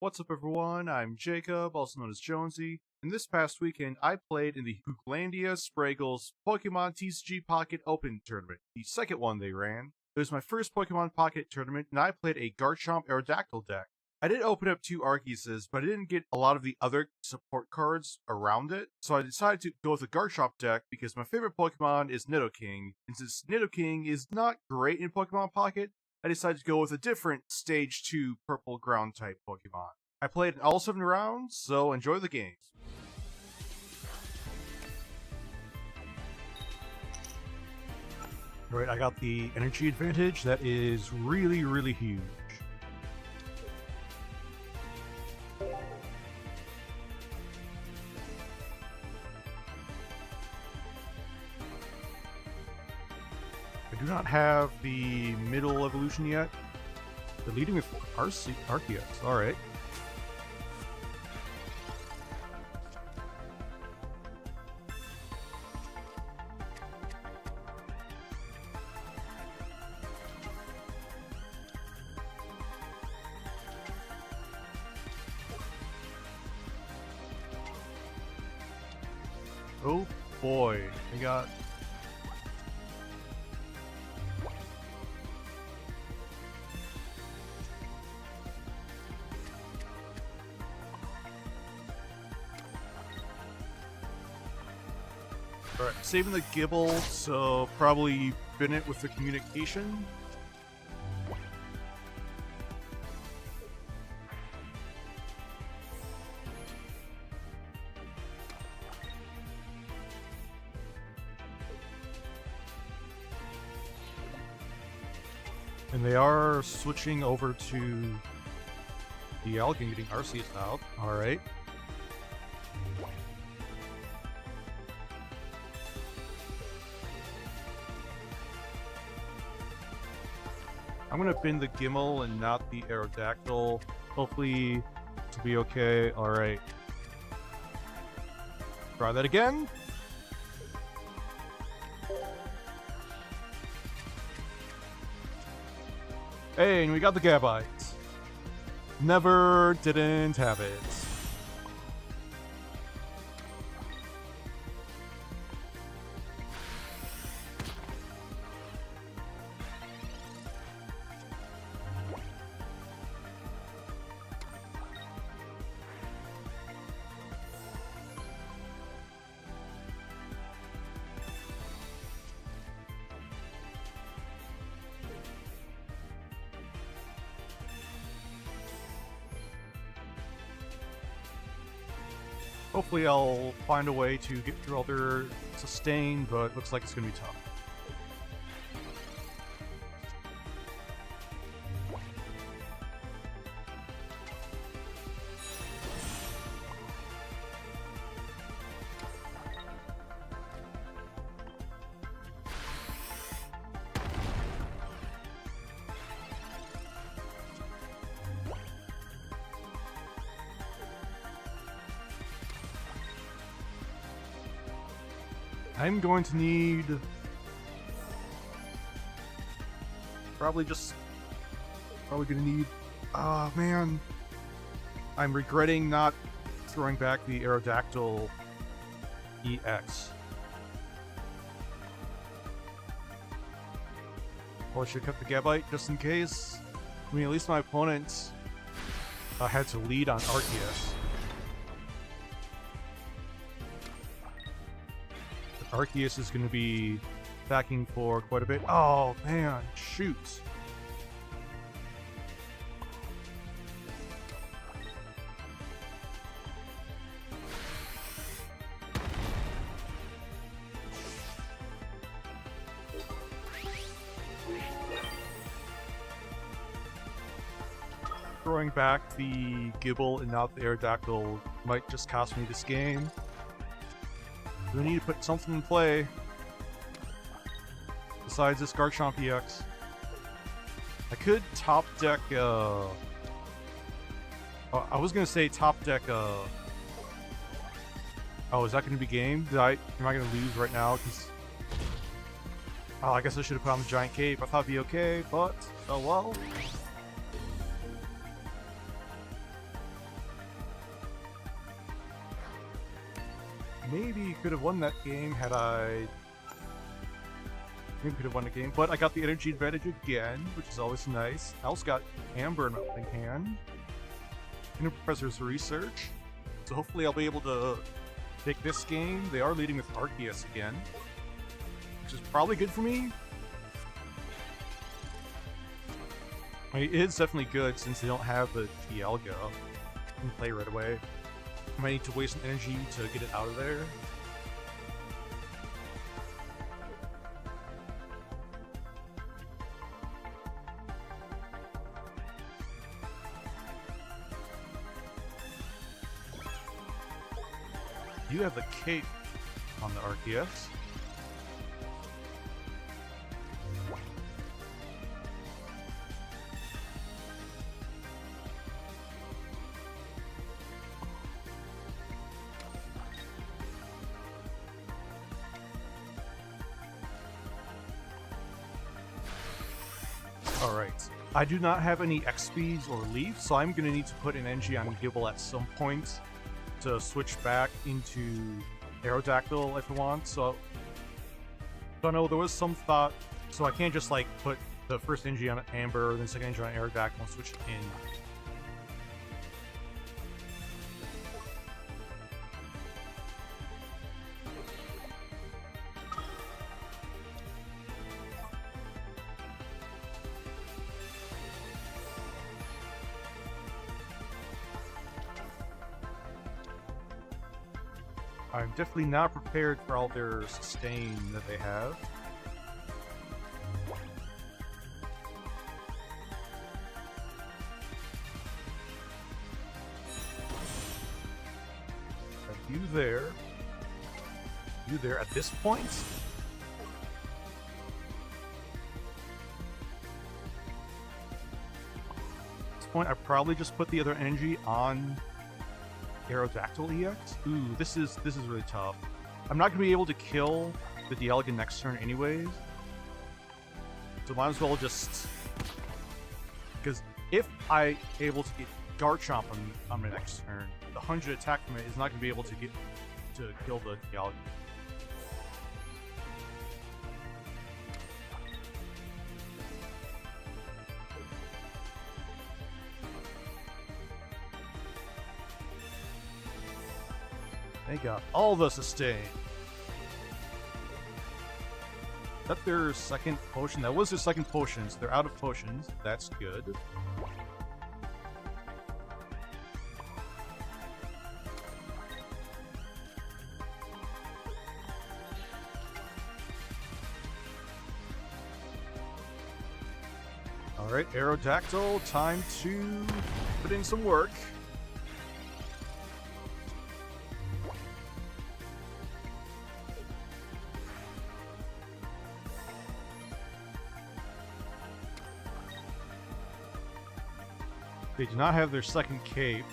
What's up everyone, I'm Jacob, also known as Jonesy, and this past weekend I played in the Hoolandia Spragels Pokemon TCG Pocket Open Tournament, the second one they ran. It was my first Pokemon Pocket tournament, and I played a Garchomp Aerodactyl deck. I did open up 2 Arceuses, but I didn't get a lot of the other support cards around it, so I decided to go with a Garchomp deck because my favorite Pokemon is Nidoking, and since Nidoking is not great in Pokemon Pocket, I decided to go with a different Stage 2 purple ground type Pokemon. I played in all 7 rounds, so enjoy the games. Alright, I got the energy advantage. That is really huge. I do not have the middle evolution yet. They're leading with Arceus. Alright. Oh boy, they got... Alright, saving the Gibble, so probably Bennett with the communication. And they are switching over to the Alligator, getting Arceus out. Alright. I'm gonna bin the Gimmel and not the Aerodactyl. Hopefully to be okay. Alright. Try that again. Hey, and we got the Gabite. Never didn't have it. Hopefully I'll find a way to get through all their sustain, but looks like it's going to be tough. I'm going to need... Probably gonna need... Ah, man. I'm regretting not throwing back the Aerodactyl EX. Well, I should cut the Gabite just in case. I mean, at least my opponent had to lead on Arceus. Arceus is going to be attacking for quite a bit. Oh, man. Shoot. Throwing back the Gibble and not the Aerodactyl might just cost me this game. We need to put something in play besides this Garchomp EX. I could top deck, I was gonna say top deck, oh, is that gonna be game? Am I gonna lose right now? Cause, oh, I guess I should have put on the Giant Cape. I thought it'd be okay, but, oh well. maybe could have won that game had I... Maybe could have won the game, but I got the energy advantage again, which is always nice. I also got Amber in my opening hand. In Professor's Research. So hopefully I'll be able to take this game. They are leading with Arceus again, which is probably good for me. I mean, it's definitely good since they don't have the Dialga. I can play right away. I might need to waste some energy to get it out of there. You have the cape on the Arceus. Alright. I do not have any XPs or Leaf, so I'm going to need to put an energy on Gibble at some point to switch back into Aerodactyl if I want. So I know there was some thought, so I can't just like put the first energy on Amber, then second energy on Aerodactyl and switch it in. I'm definitely not prepared for all their sustain that they have. You there. You there at this point? At this point, I probably just put the other energy on Aerodactyl EX? Ooh, this is really tough. I'm not going to be able to kill the Dialga next turn anyways. So might as well just... Because if I'm able to get Garchomp on my next turn, the 100 attack from it is not going to be able to get to kill the Dialga. They got all the sustain. That's their second potion. That was their second potion, so they're out of potions. That's good. Alright, Aerodactyl, time to put in some work. They do not have their second cape.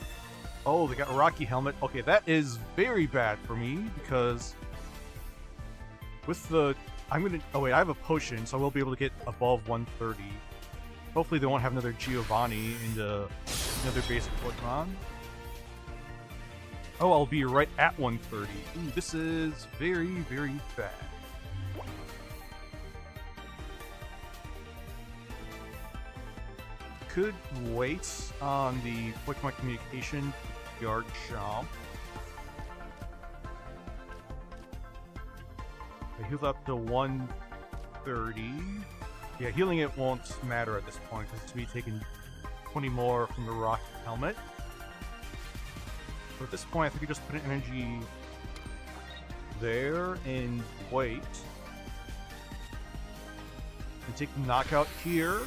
Oh, they got a Rocky Helmet. Okay, that is very bad for me because with the... Oh wait, I have a potion, so I will be able to get above 130. Hopefully they won't have another Giovanni into another basic Pokemon. Oh, I'll be right at 130. Ooh, this is very, very bad. Could wait on the Pokemon Communication Garchomp. I healed up to 130. Yeah, healing it won't matter at this point because it's to be taking 20 more from the Rock Helmet. So at this point, I think I just put an energy there and wait. And take the knockout here.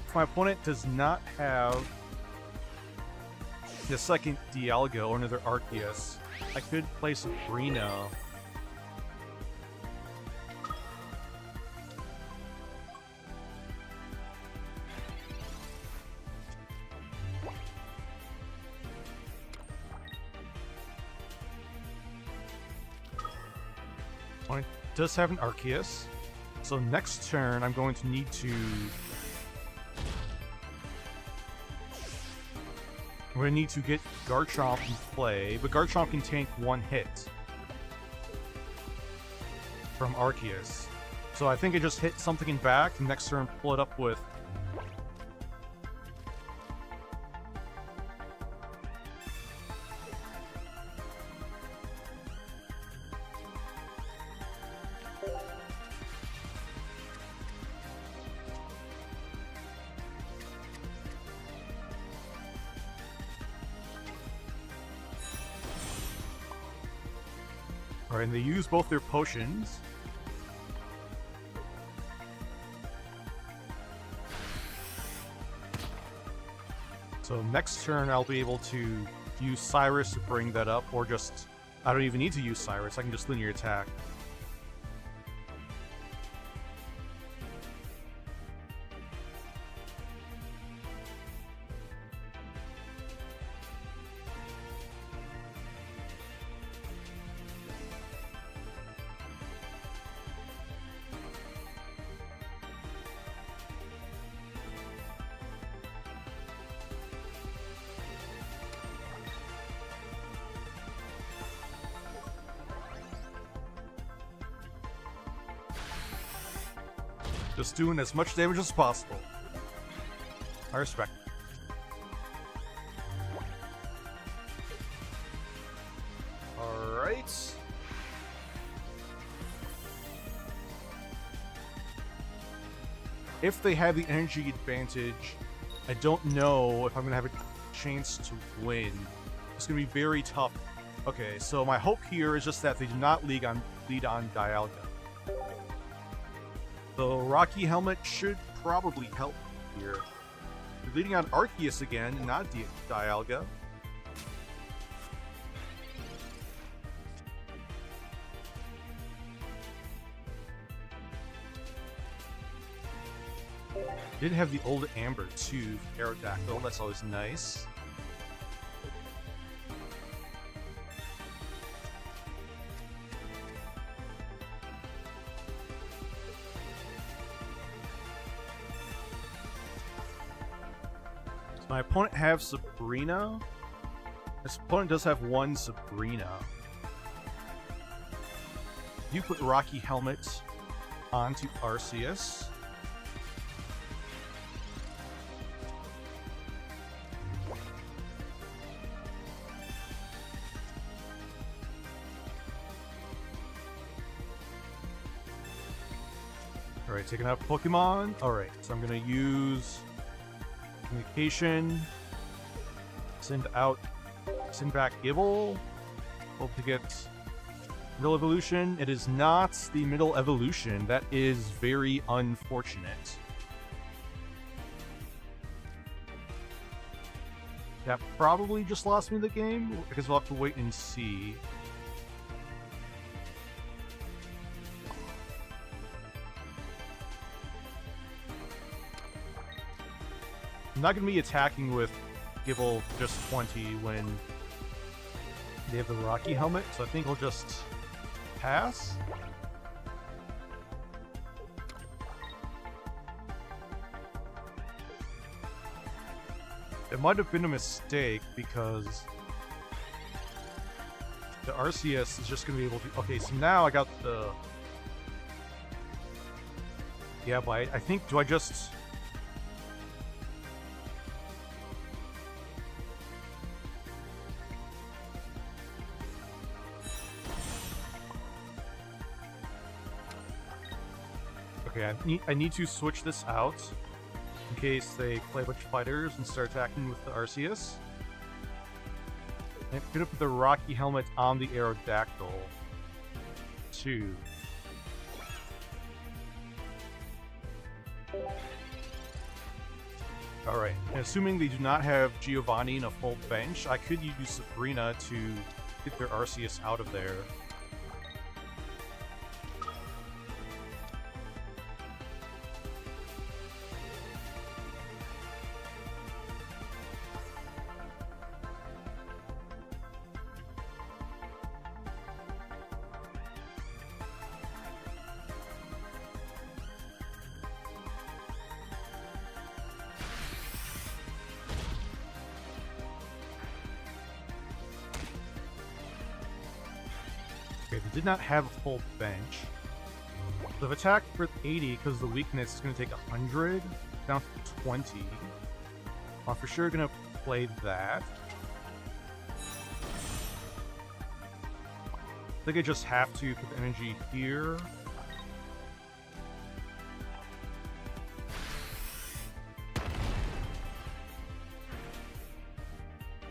If my opponent does not have the second Dialga or another Arceus, I could play Sabrina. It does have an Arceus, so next turn I'm going to need to We're gonna need to get Garchomp in play, but Garchomp can tank one hit from Arceus. So I think I just hit something in back, and next turn pull it up with... Alright, and they use both their potions. So next turn I'll be able to use Cyrus to bring that up, or just... I don't even need to use Cyrus, I can just linear attack. Just doing as much damage as possible. I respect it. Alright. If they have the energy advantage, I don't know if I'm going to have a chance to win. It's going to be very tough. Okay, so my hope here is just that they do not lead on Dialga. The Rocky Helmet should probably help here. They're leading on Arceus again, not Dialga. Did have the old Amber too, Aerodactyl, that's always nice. My opponent have Sabrina. This opponent does have one Sabrina. You put Rocky Helmet onto Arceus. Alright, taking out Pokemon. Alright, so I'm gonna use Communication, send back Gible, hope to get middle evolution. It is not the middle evolution. That is very unfortunate. That probably just lost me the game, because we'll have to wait and see. I'm not going to be attacking with Gible just 20 when they have the Rocky Helmet, so I think I'll just pass. It might have been a mistake because the Arceus is just going to be able to... Okay, so now I got the... Yeah, but I think... Do I just... Okay, I need to switch this out in case they play a bunch of fighters and start attacking with the Arceus. I'm gonna put the Rocky Helmet on the Aerodactyl. 2. Alright, assuming they do not have Giovanni in a full bench, I could use Sabrina to get their Arceus out of there. Okay, they did not have a full bench. They've attacked for 80 because the weakness is going to take 100 down to 20. I'm for sure going to play that. I think I just have to put the energy here.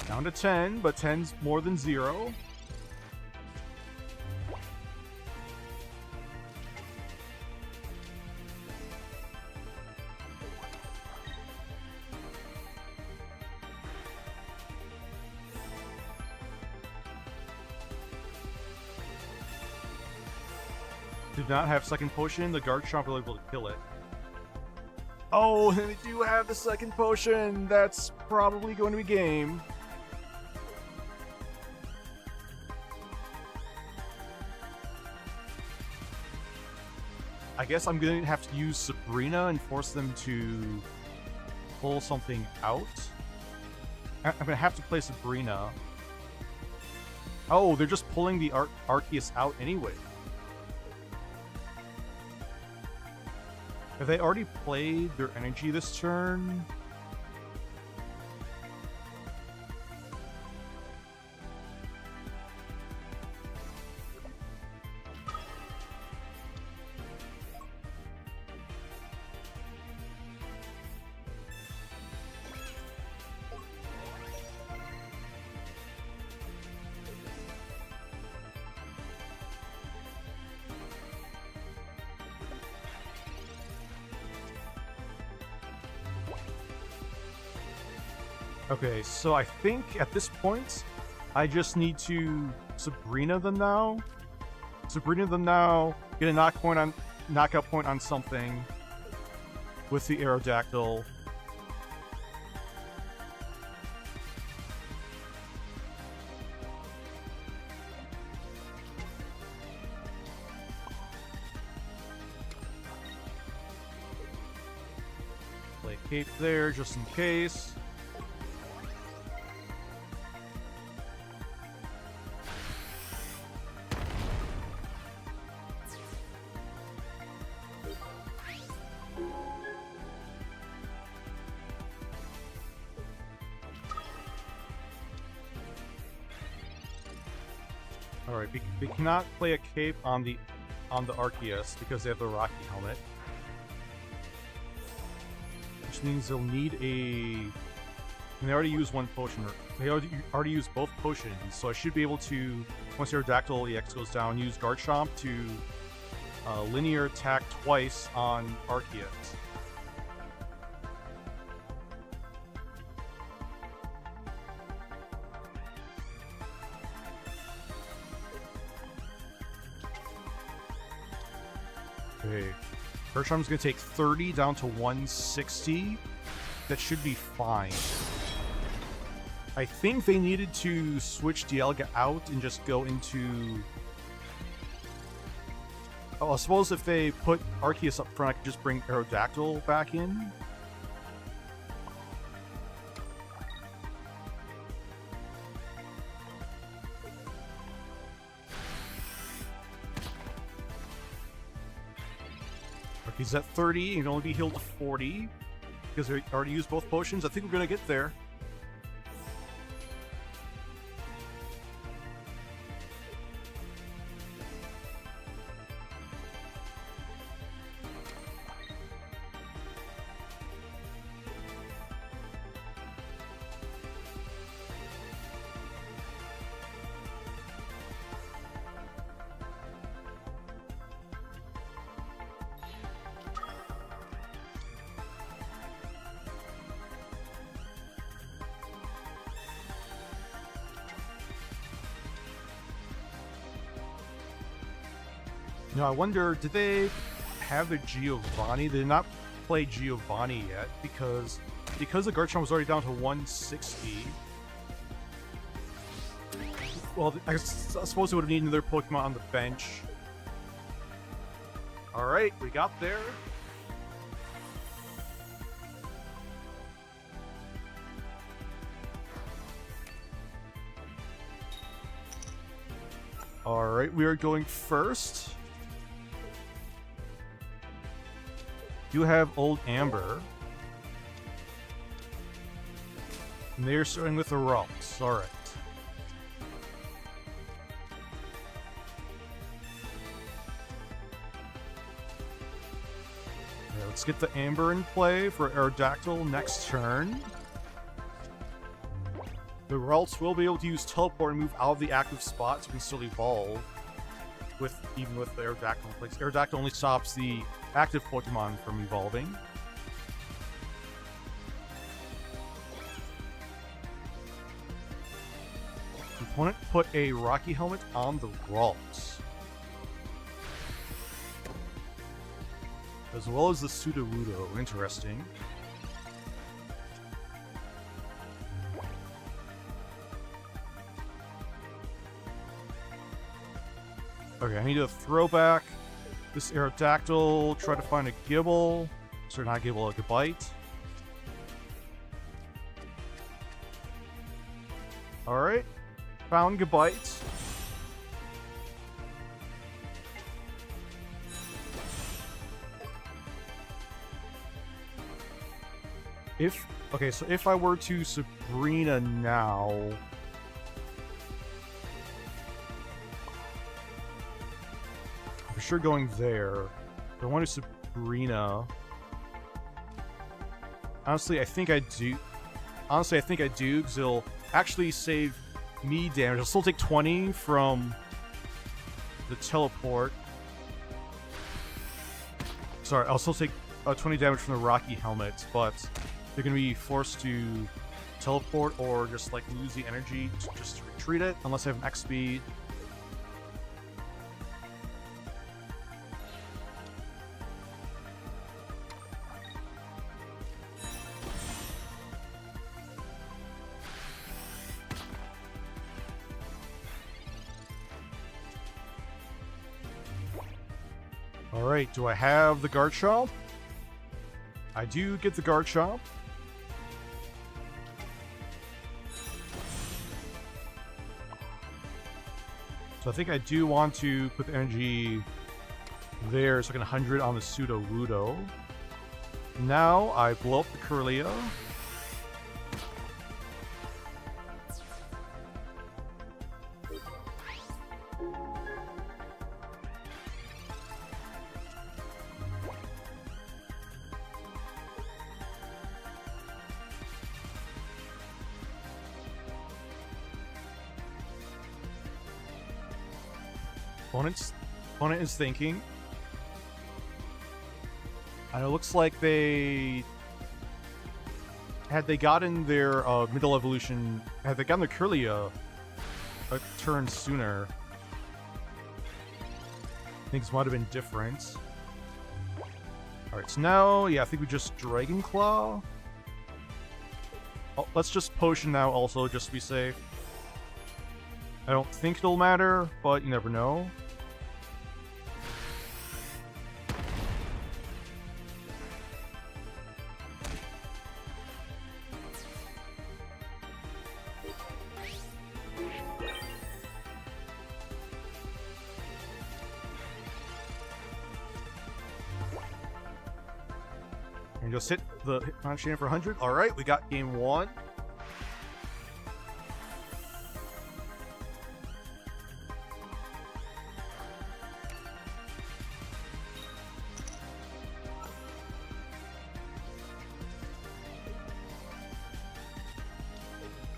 Down to 10, but 10's more than 0. Did not have second potion. The Garchomp will be able to kill it. Oh, and they do have the second potion. That's probably going to be game. I guess I'm going to have to use Sabrina and force them to pull something out. I'm going to have to play Sabrina. Oh, they're just pulling the Arceus out anyway. Have they already played their energy this turn? Okay, so I think at this point, I just need to Sabrina them now. Sabrina them now, get a knockout point on something with the Aerodactyl. Play Cape there just in case. Alright, we cannot play a cape on the Arceus because they have the Rocky Helmet. Which means they'll need a... And they already used one potion, or they already used both potions, so I should be able to, once Aerodactyl EX goes down, use Garchomp to linear attack twice on Arceus. Okay, Garchomp's going to take 30 down to 160. That should be fine. I think they needed to switch Dialga out and just go into... Oh, I suppose if they put Arceus up front, I could just bring Aerodactyl back in. He's at 30, he can only be healed to 40. Because they already used both potions. I think we're going to get there. You know, I wonder, did they have the Giovanni? They did not play Giovanni yet because the Garchomp was already down to 160. Well, I suppose they would have needed another Pokemon on the bench. Alright, we got there. Alright, we are going first. You have Old Amber. And they're starting with the rocks. Alright. Let's get the Amber in play for Aerodactyl next turn. The Ralts will be able to use Teleport and move out of the active spot, so we can still evolve. Even with the Aerodactyl in place. Aerodactyl only stops the active Pokemon from evolving. The opponent put a Rocky Helmet on the Ralts, as well as the Sudowoodo. Interesting. Okay, I need to throw back this Aerodactyl, try to find a Gibble. Sorry, not Gibble, a Gabite. Alright, found Gabite. Okay, so if I were to Sabrina now, I'm for sure going there. If I want to Sabrina, honestly, I think I do. Honestly, I think I do, because it'll actually save me damage. I'll still take 20 from the teleport. Sorry, I'll still take 20 damage from the Rocky Helmet, but they're going to be forced to teleport or just like lose the energy to just retreat it, unless I have an X speed. Alright, do I have the Garchomp? I do get the Garchomp. So I think I do want to put the energy there so I can 100 on the Sudowoodo. Now I blow up the Kirlia. Opponent is thinking. And it looks like had they gotten their middle evolution, had they gotten their Kirlia a turn sooner, things might have been different. Alright, so now, yeah, I think we just Dragon Claw. Oh, let's just Potion now also, just to be safe. I don't think it'll matter, but you never know. And just hit the Hitmonchan chain for 100. Alright, we got game 1.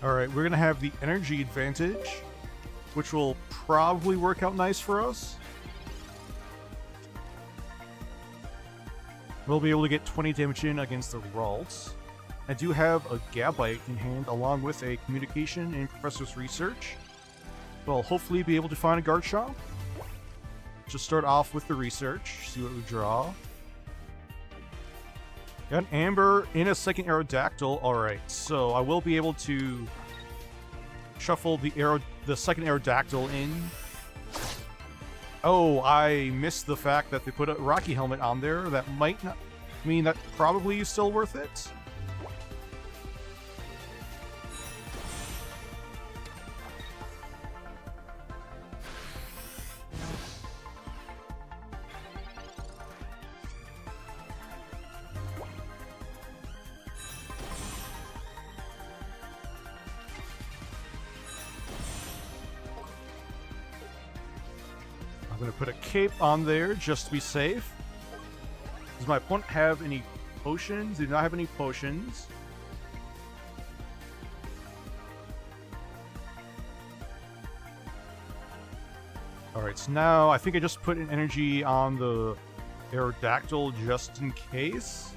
Alright, we're going to have the energy advantage, which will probably work out nice for us. We'll be able to get 20 damage in against the Ralts. I do have a Gabite in hand, along with a Communication and Professor's Research. So I'll hopefully be able to find a Garchomp. Just start off with the Research, see what we draw. Got an Amber in a second Aerodactyl. Alright, so I will be able to shuffle the second Aerodactyl in. Oh, I missed the fact that they put a Rocky Helmet on there. That might not mean that probably is still worth it. I'm going to put a cape on there just to be safe. Does my opponent have any potions? They do not have any potions. Alright, so now I think I just put an energy on the Aerodactyl just in case.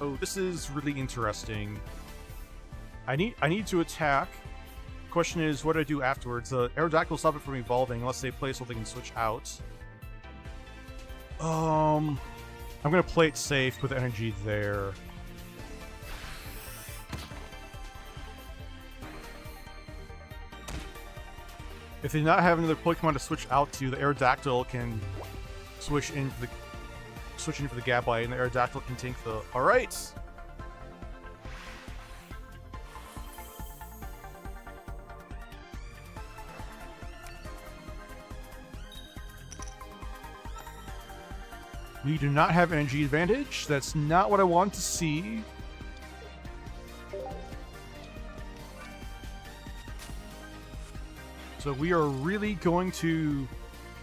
Oh, this is really interesting. I need to attack. Question is, what do I do afterwards? The Aerodactyl will stop it from evolving unless they play something and switch out. I'm gonna play it safe with energy there. If they do not have another Pokemon to switch out to, the Aerodactyl can switch into the Gabite, and the Aerodactyl can tank the... Alright! We do not have energy advantage. That's not what I want to see. So we are really going to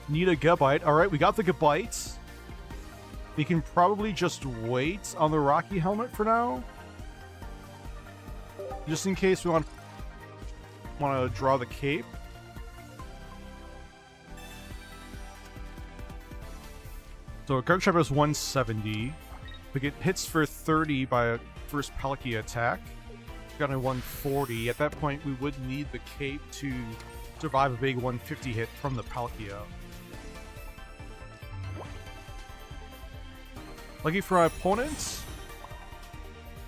need a Gabite. Alright, we got the Gabite. We can probably just wait on the Rocky Helmet for now. Just in case we want to draw the cape. So Garchomp has 170. We get hits for 30 by a first Palkia attack. Got a 140. At that point, we would need the cape to survive a big 150 hit from the Palkia. Lucky for our opponents.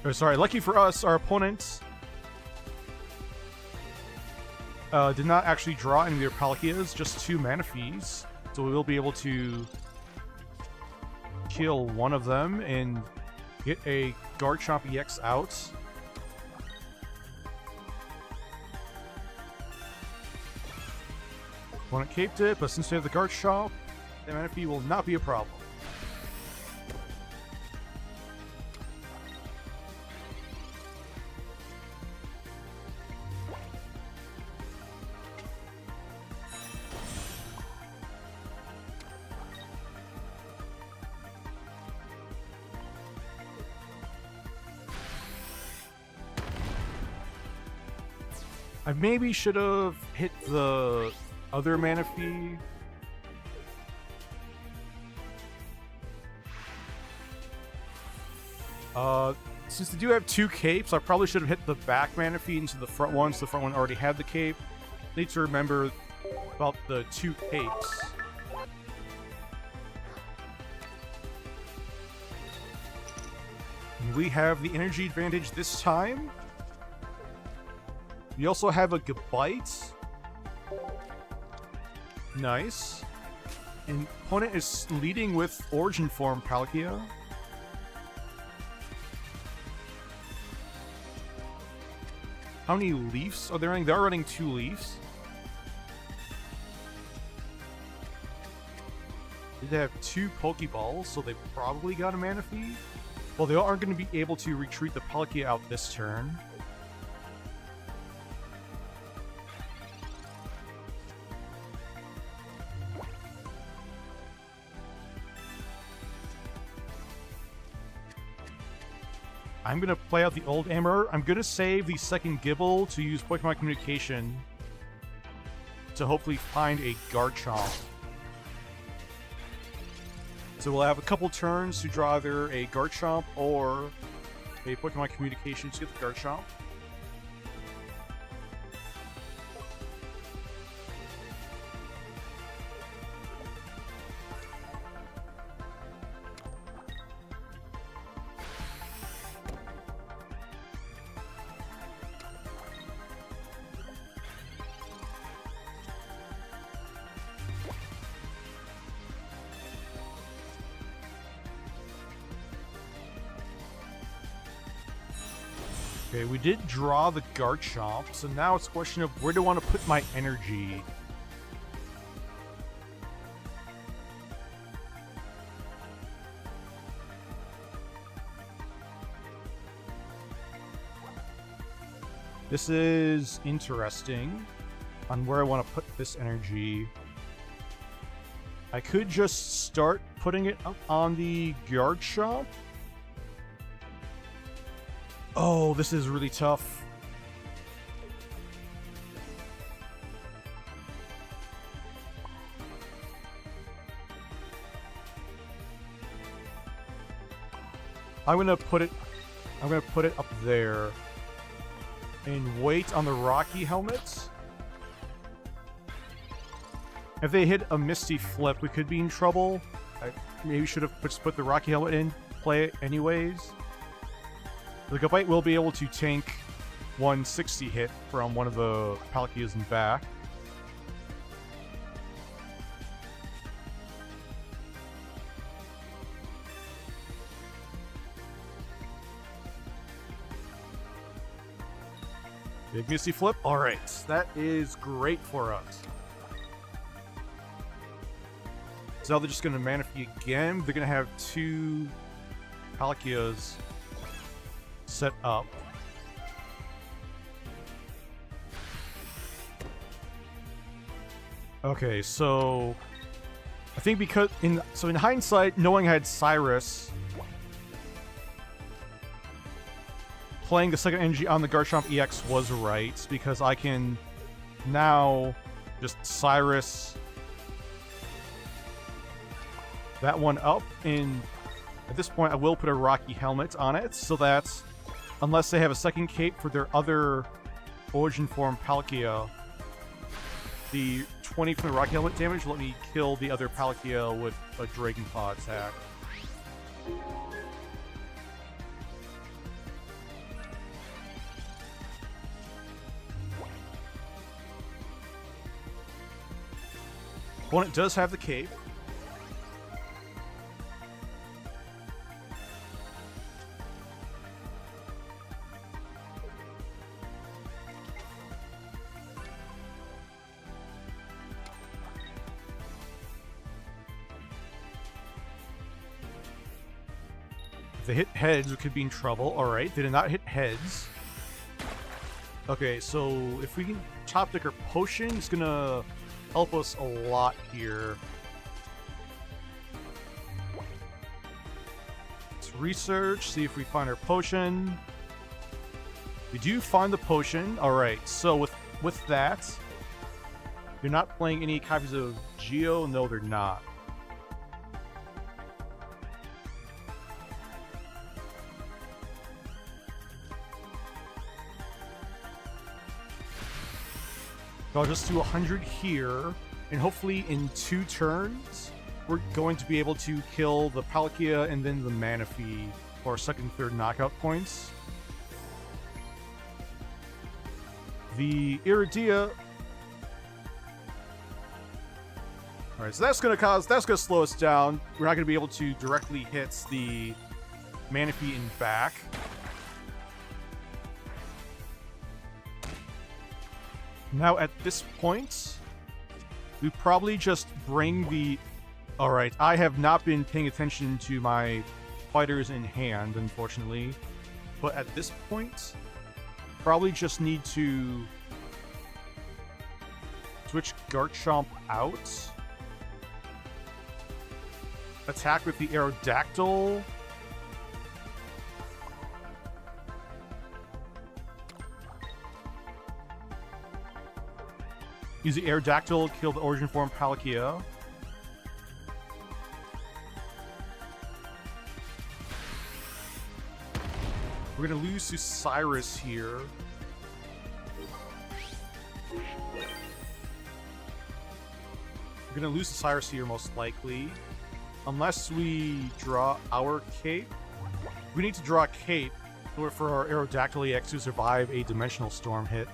Or sorry, lucky for us, our opponents did not actually draw any of their Palkias, just 2 Manaphies. So we will be able to kill one of them and get a Garchomp EX out. Opponent caped it, but since we have the Garchomp, the Manaphy will not be a problem. I maybe should have hit the other Manaphy. Since they do have 2 capes, I probably should have hit the back Manaphy into the front one, so the front one already had the cape. Need to remember about the 2 capes. And we have the energy advantage this time. We also have a Gabite. Nice. And opponent is leading with Origin Form Palkia. How many Leafs are they running? They're running 2 Leafs. They have 2 Pokeballs, so they probably got a Manaphy. Well, they aren't going to be able to retreat the Palkia out this turn. I'm going to play out the old Amber. I'm going to save the second Gibble to use Pokemon Communication to hopefully find a Garchomp. So we'll have a couple turns to draw either a Garchomp or a Pokemon Communication to get the Garchomp. Okay, we did draw the Garchomp, so now it's a question of where do I want to put my energy? This is interesting on where I want to put this energy. I could just start putting it up on the Garchomp. Oh, this is really tough. I'm gonna put it up there and wait on the Rocky helmets. If they hit a Misty Flip, we could be in trouble. I maybe should have just put the Rocky helmet in, play it anyways. The Gabite will be able to tank 160 hit from one of the Palkias in back. Big Misty Flip. Alright, that is great for us. So now they're just going to Manaphy again. They're going to have two Palkias set up. Okay, so I think because in hindsight, knowing I had Cyrus, playing the second energy on the Garchomp EX was right, because I can now just Cyrus that one up, and at this point I will put a Rocky helmet on it, so that unless they have a second cape for their other Origin Form Palkia, the 20 from the Rocky helmet damage let me kill the other Palkia with a Dragon Paw attack. Opponent does have the cape. If they hit heads, we could be in trouble. Alright, they did not hit heads. Okay, so if we can Top Deck or Potion, it's gonna help us a lot here. Let's research, see if we find our potion. We do find the potion. Alright, so with that, they're not playing any copies of Geo? No, they're not. So I'll just do 100 here, and hopefully in 2 turns, we're going to be able to kill the Palkia and then the Manaphy for our second and third knockout points. The Iridia. Alright, so that's gonna slow us down. We're not gonna be able to directly hit the Manaphy in back. Now, at this point, we probably just bring the... Alright, I have not been paying attention to my fighters in hand, unfortunately. But at this point, probably just need to switch Garchomp out. Attack with the Aerodactyl. Use the Aerodactyl, kill the Origin Form Palkia. We're gonna lose to Cyrus here. We're gonna lose to Cyrus here, most likely. Unless we draw our cape. We need to draw a cape for our Aerodactyl EX to survive a Dimensional Storm hit.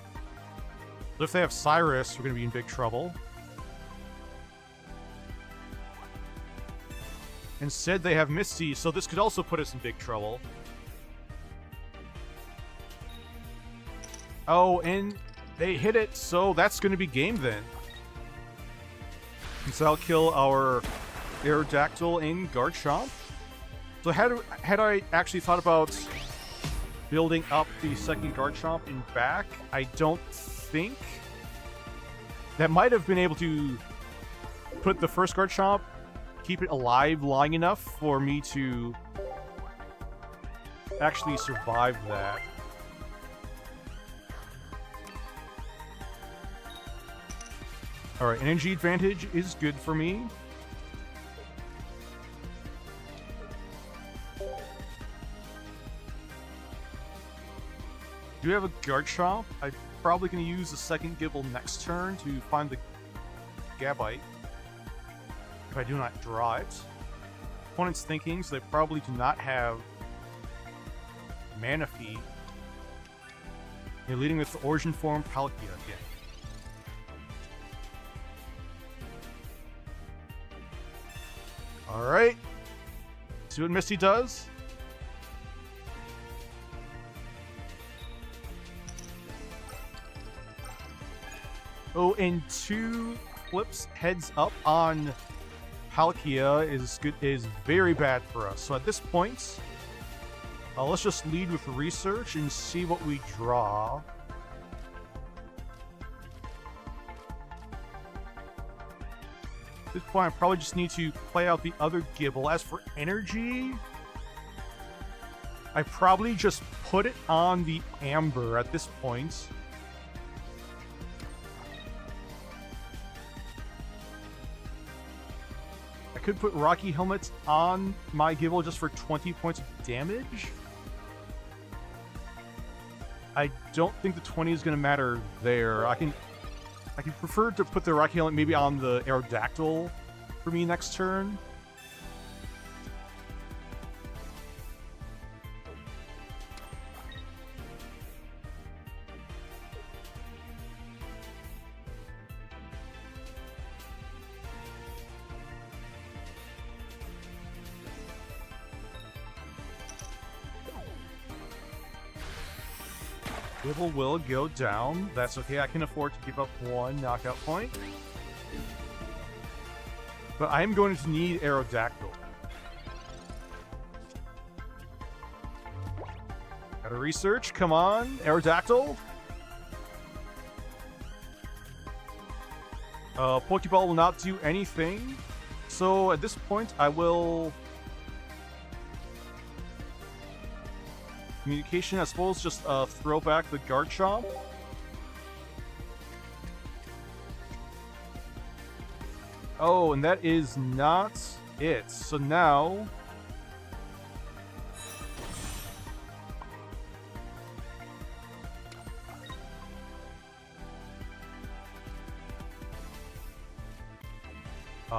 So if they have Cyrus, we're going to be in big trouble. Instead, they have Misty, so this could also put us in big trouble. Oh, and they hit it, so that's going to be game then. And so I'll kill our Aerodactyl in Garchomp. So had I actually thought about building up the second Garchomp in back, I don't think that might have been able to put the first Garchomp, keep it alive long enough for me to actually survive that. Alright, energy advantage is good for me. Do you have a Garchomp? I'm probably going to use the second Gibble next turn to find the Gabite. If I do not draw it. Opponent's thinking, so they probably do not have Manaphy. They're leading with the Origin Form Palkia again. Alright. See what Misty does. Oh, and 2 flips heads up on Palkia is very bad for us. So at this point, let's just lead with research and see what we draw. At this point, I probably just need to play out the other Gibble. As for energy, I probably just put it on the Amber at this point. I could put Rocky Helmet on my Gibble just for 20 points of damage. I don't think the 20 is going to matter there. I can prefer to put the Rocky Helmet maybe on the Aerodactyl for me next turn. Gibble will go down. That's okay. I can afford to give up 1 knockout point. But I am going to need Aerodactyl. Gotta research. Come on, Aerodactyl. Pokeball will not do anything. So at this point, I will... Communication, I suppose, just throw back the Garchomp. Oh, and that is not it. So now...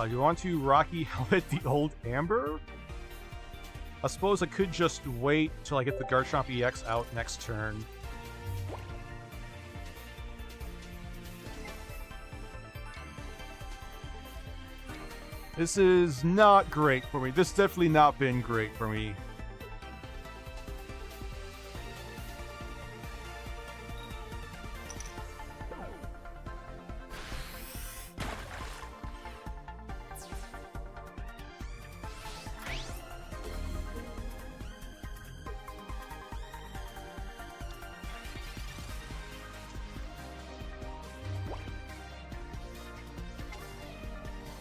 you want to Rocky Helmet the old Amber? I suppose I could just wait till I get the Garchomp EX out next turn. This is not great for me. This has definitely not been great for me.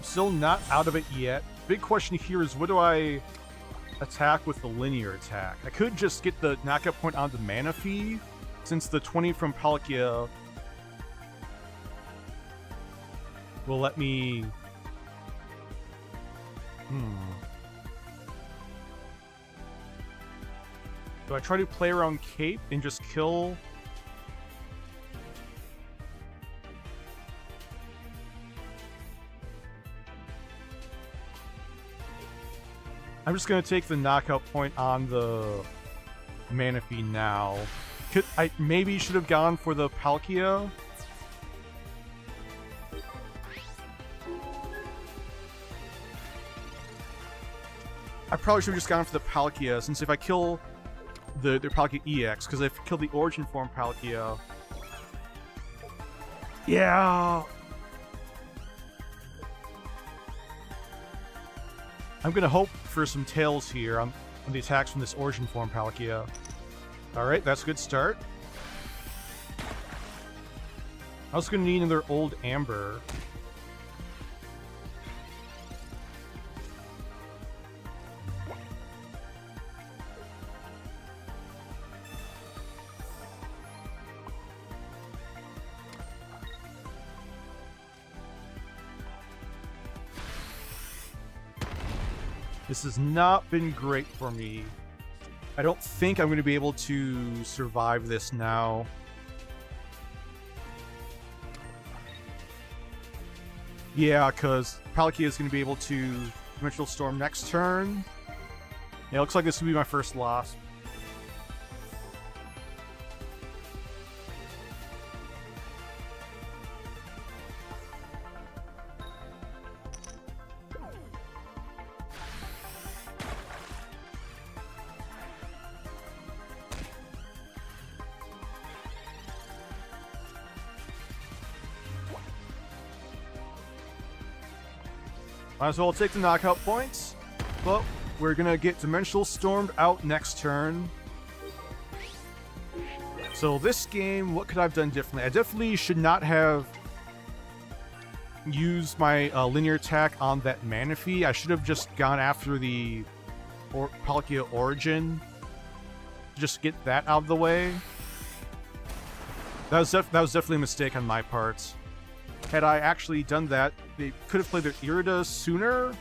Still not out of it yet. Big question here is, what do I attack with the linear attack? I could just get the knockout point onto Manaphy, since the 20 from Palkia will let me... Do I try to play around Cape and just kill... I'm just going to take the knockout point on the Manaphy now. I maybe should have gone for the Palkia. I probably should have just gone for the Palkia, since if I kill the Palkia EX, because if I kill the Origin Form Palkia... Yeah! I'm gonna hope for some tails here on the attacks from this Origin Form Palkia. Alright, that's a good start. I was gonna need another old Amber. This has not been great for me. I don't think I'm going to be able to survive this now. Yeah, because Palkia is going to be able to Dimensional Storm next turn. Yeah, looks like this will be my first loss. Might as well take the knockout points, but we're gonna get Dimensional Stormed out next turn. So this game, what could I have done differently? I definitely should not have used my linear attack on that Manaphy. I should have just gone after the Palkia Origin, just get that out of the way. That was definitely a mistake on my part. Had I actually done that, they could have played their Irida sooner.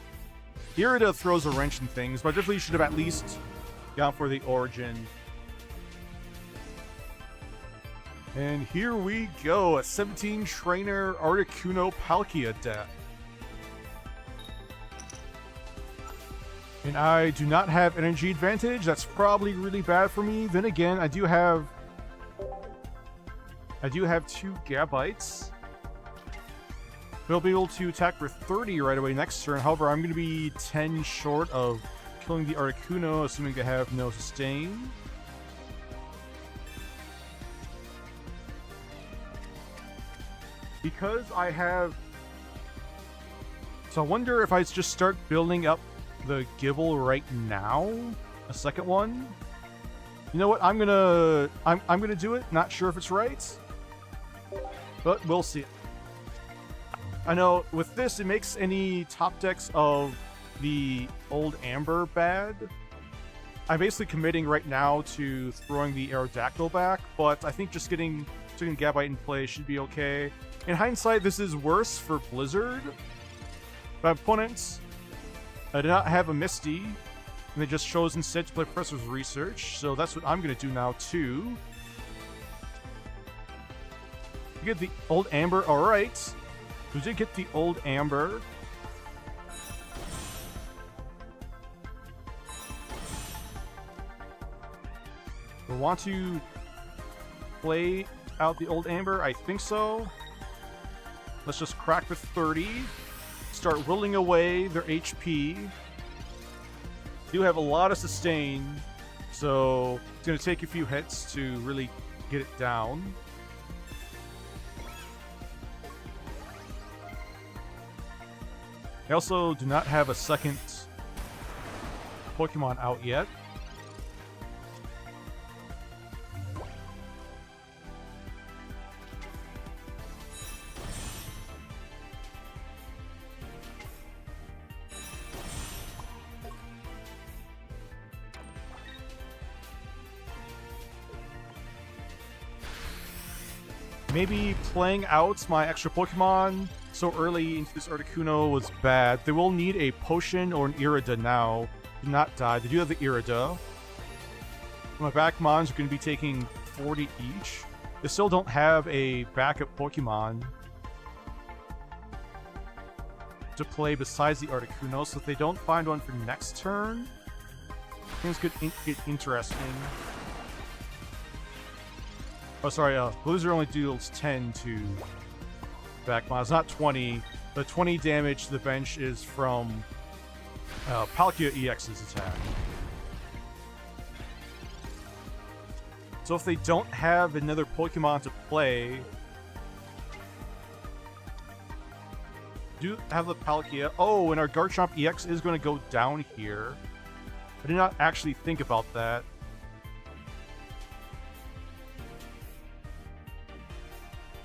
Irida throws a wrench in things, but I definitely should have at least gone for the Origin. And here we go, a 17 trainer Articuno Palkia deck. And I do not have energy advantage. That's probably really bad for me. Then again, I do have 2 Gabites. We'll be able to attack for 30 right away next turn. However, I'm going to be 10 short of killing the Articuno, assuming they have no sustain. Because I have... So I wonder if I just start building up the Gible right now? A second one? You know what? I'm gonna do it. Not sure if it's right. But we'll see. I know with this, it makes any top decks of the old Amber bad. I'm basically committing right now to throwing the Aerodactyl back, but I think just getting Gabite in play should be okay. In hindsight, this is worse for Blizzard. My opponents did not have a Misty, and they just chose instead to play Professor's Research, so that's what I'm going to do now too. We get the old Amber, alright. We did get the old Amber. We want to play out the old Amber? I think so. Let's just crack the 30. Start whittling away their HP. Do have a lot of sustain, so it's going to take a few hits to really get it down. I also do not have a second Pokemon out yet. Maybe playing out my extra Pokemon so early into this Articuno was bad. They will need a potion or an Irida now. Do not die. They do have the Irida. My back mons are going to be taking 40 each. They still don't have a backup Pokemon to play besides the Articuno, so if they don't find one for next turn, things could get interesting. Oh, sorry, Blizzard only deals 10 to back mods, not 20. The 20 damage to the bench is from Palkia EX's attack. So if they don't have another Pokemon to play, do have the Palkia. Oh, and our Garchomp EX is going to go down here. I did not actually think about that.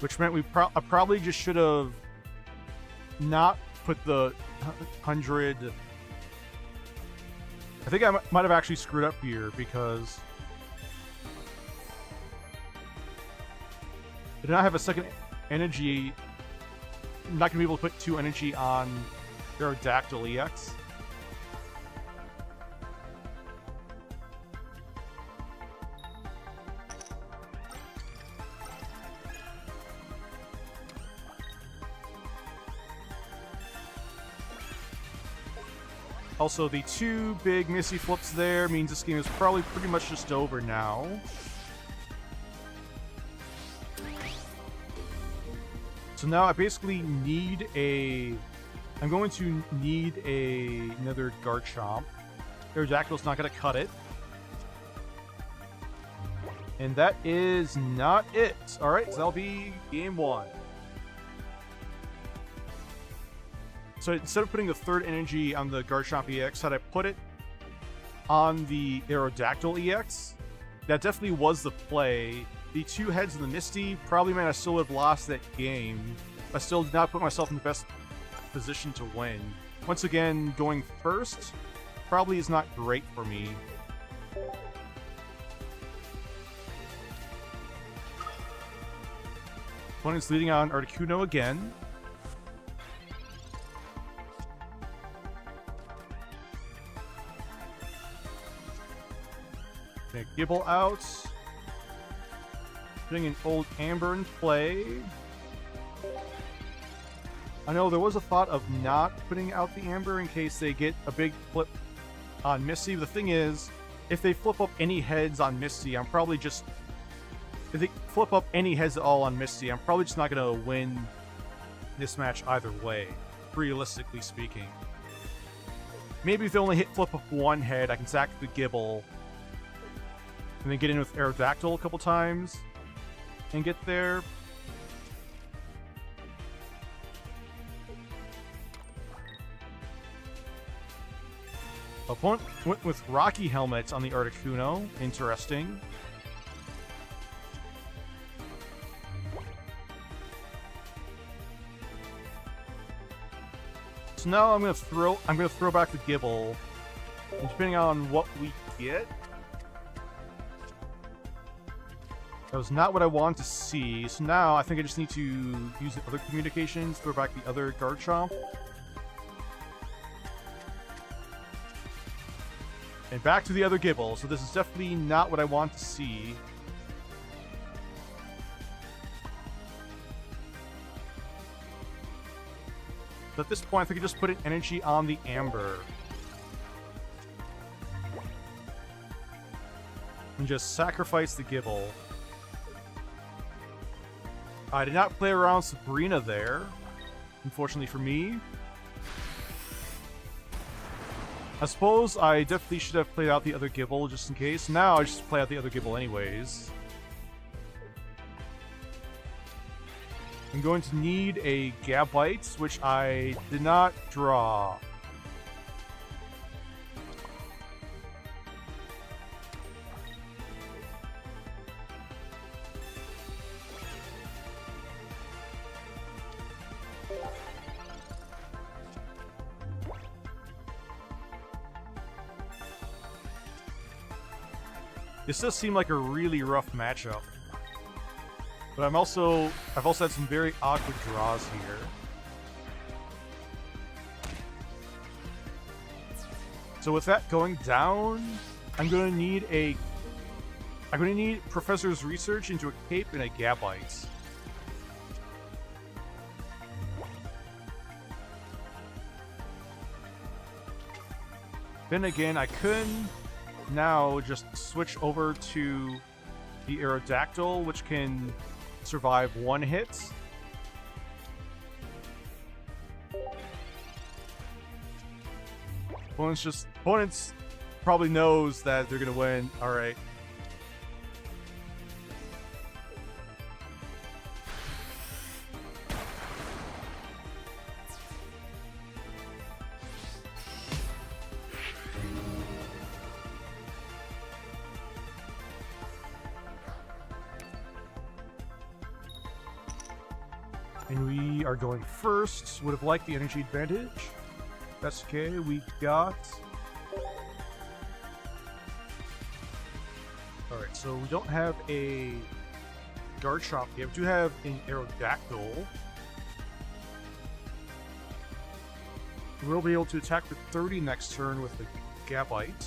Which meant I probably just should have not put the 100... I think I might have actually screwed up here because I did not have a second energy. I'm not going to be able to put 2 energy on Aerodactyl EX. Also, the 2 big Misty flips there means this game is probably pretty much just over now. So now I basically need a... I'm going to need another Garchomp. Aerodactyl's not going to cut it. And that is not it. Alright, so that'll be game 1. So instead of putting the 3rd energy on the Garchomp EX, had I put it on the Aerodactyl EX, that definitely was the play. The 2 heads in the Misty probably meant I still would have lost that game. I still did not put myself in the best position to win. Once again, going first probably is not great for me. Opponent's leading on Articuno again. Okay, Gibble out. Putting an old Amber in play. I know there was a thought of not putting out the Amber in case they get a big flip on Misty. The thing is, if they flip up any heads on Misty, I'm probably just... If they flip up any heads at all on Misty, I'm probably just not going to win this match either way, realistically speaking. Maybe if they only flip up one head, I can sack the Gibble and then get in with Aerodactyl a couple times and get there. Opponent went with Rocky Helmet on the Articuno. Interesting. So now I'm gonna throw back the Gibble, and depending on what we get. That was not what I wanted to see. So now I think I just need to use the other communications, throw back the other Garchomp. And back to the other Gibble. So this is definitely not what I want to see. So at this point, I think I just put an energy on the Amber. And just sacrifice the Gibble. I did not play around Sabrina there, unfortunately for me. I suppose I definitely should have played out the other Gibble just in case. Now I just play out the other Gibble anyways. I'm going to need a Gabite, which I did not draw. This does seem like a really rough matchup. But I've also had some very awkward draws here. So with that going down, I'm gonna need Professor's Research into a Cape and a Gabite. Then again, I could now just switch over to the Aerodactyl, which can survive one hit. Opponents probably knows that they're gonna win. All right. And we are going first. Would have liked the energy advantage. That's okay. We got... Alright, so we don't have a Garchomp yet. We do have an Aerodactyl. We'll be able to attack for 30 next turn with the Gabite.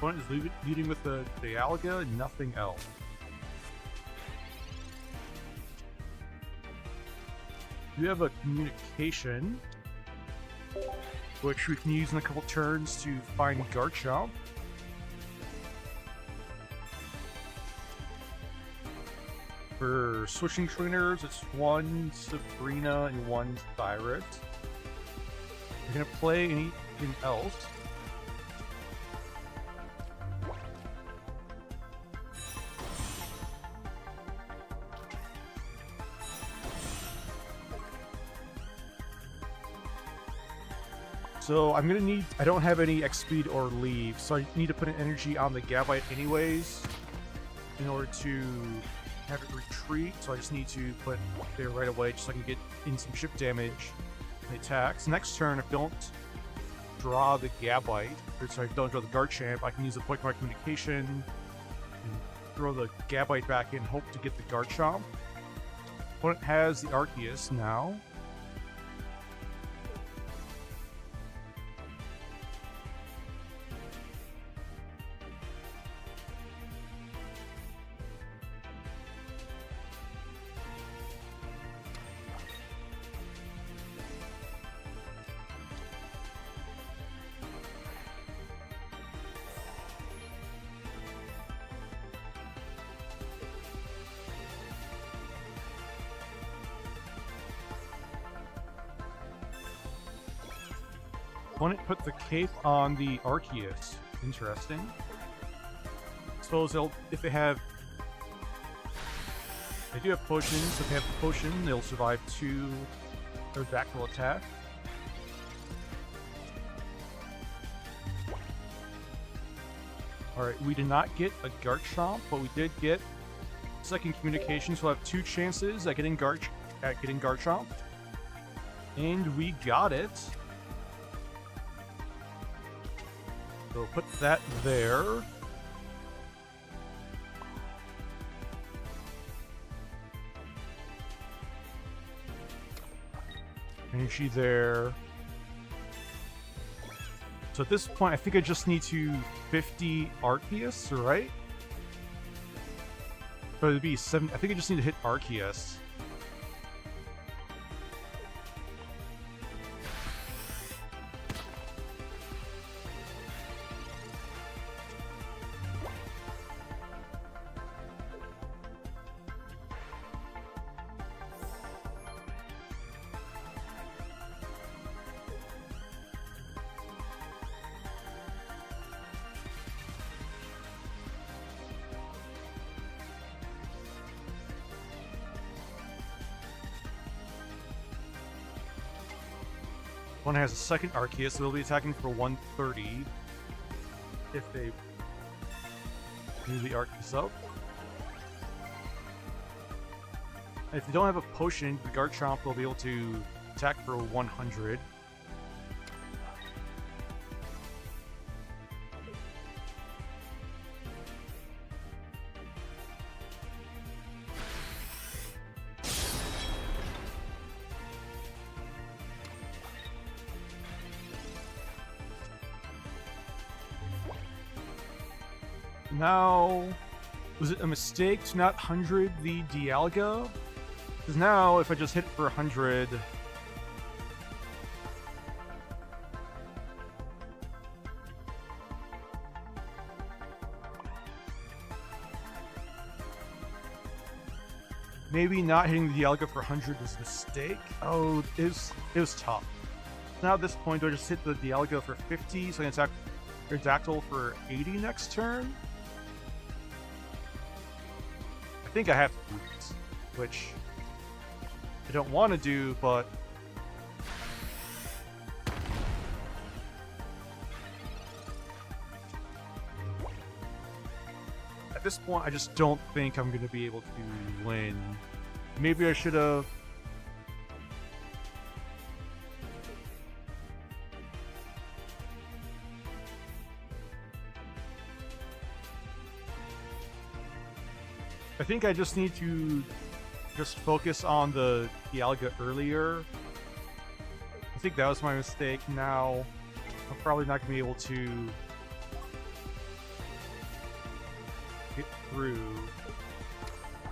Opponent is leading with the Dialga, nothing else. We have a communication, which we can use in a couple turns to find Garchomp. For switching trainers, it's one Sabrina and one Cyrus. You're gonna play anything else. So I'm gonna need, I don't have any X speed or leave, so I need to put an energy on the Gabite anyways in order to have it retreat. So I just need to put it there right away just so I can get in some chip damage and attacks. Next turn, if I don't draw the Gabite, or sorry, if I don't draw the Garchomp, I can use the Pokemon Communication and throw the Gabite back in, hope to get the Garchomp. Opponent has the Arceus now. Opponent put the cape on the Arceus. Interesting. Suppose they'll, if they have, they do have potions. So if they have potion, they'll survive 2 Aerodactyl attack. Alright, we did not get a Garchomp, but we did get second communication, so we'll have 2 chances at getting Garchomp. And we got it. So put that there. Energy there. So at this point, I think I just need to 50 Arceus, right? Or it'd be 7. I think I just need to hit Arceus. One has a second Arceus, so they'll be attacking for 130 if they do the Arceus up. If they don't have a potion, the Garchomp will be able to attack for 100. Now, was it a mistake to not 100 the Dialga? Because now, if I just hit for 100... Maybe not hitting the Dialga for 100 was a mistake? Oh, it was tough. Now at this point, do I just hit the Dialga for 50 so I can attack Aerodactyl for 80 next turn? I think I have to do this, which I don't want to do, but at this point I just don't think I'm going to be able to win. Maybe I should have... I think I just need to just focus on the Dialga earlier. I think that was my mistake. Now, I'm probably not going to be able to through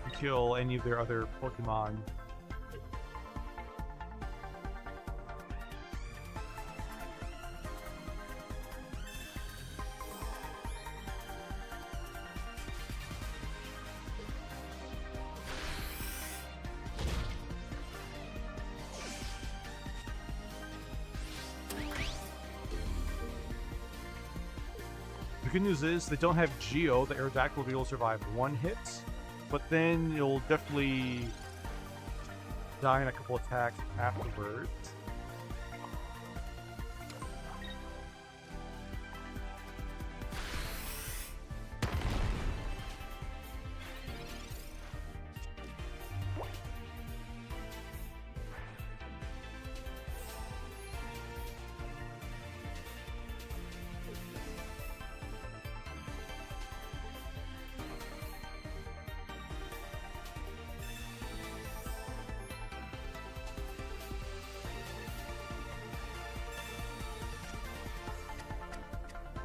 and kill any of their other Pokemon. The good news is they don't have Geo. The Aerodactyl will be able to survive one hit, but then you'll definitely die in a couple attacks afterwards.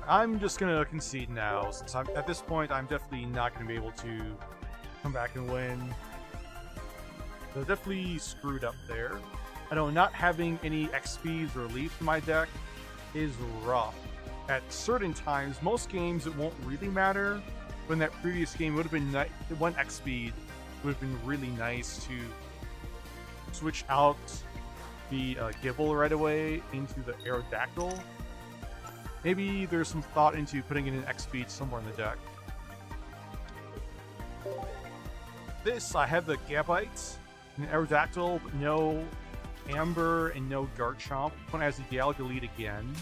I'm just gonna concede now, since at this point I'm definitely not gonna be able to come back and win. So definitely screwed up there. I know not having any XPs relief in my deck is rough. At certain times, most games it won't really matter. When that previous game would have been one XP, would have been really nice to switch out the Gibble right away into the Aerodactyl. Maybe there's some thought into putting in an XP somewhere in the deck. This, I have the Gabite, an Aerodactyl, but no Amber and no Garchomp. One has the Dialga lead again.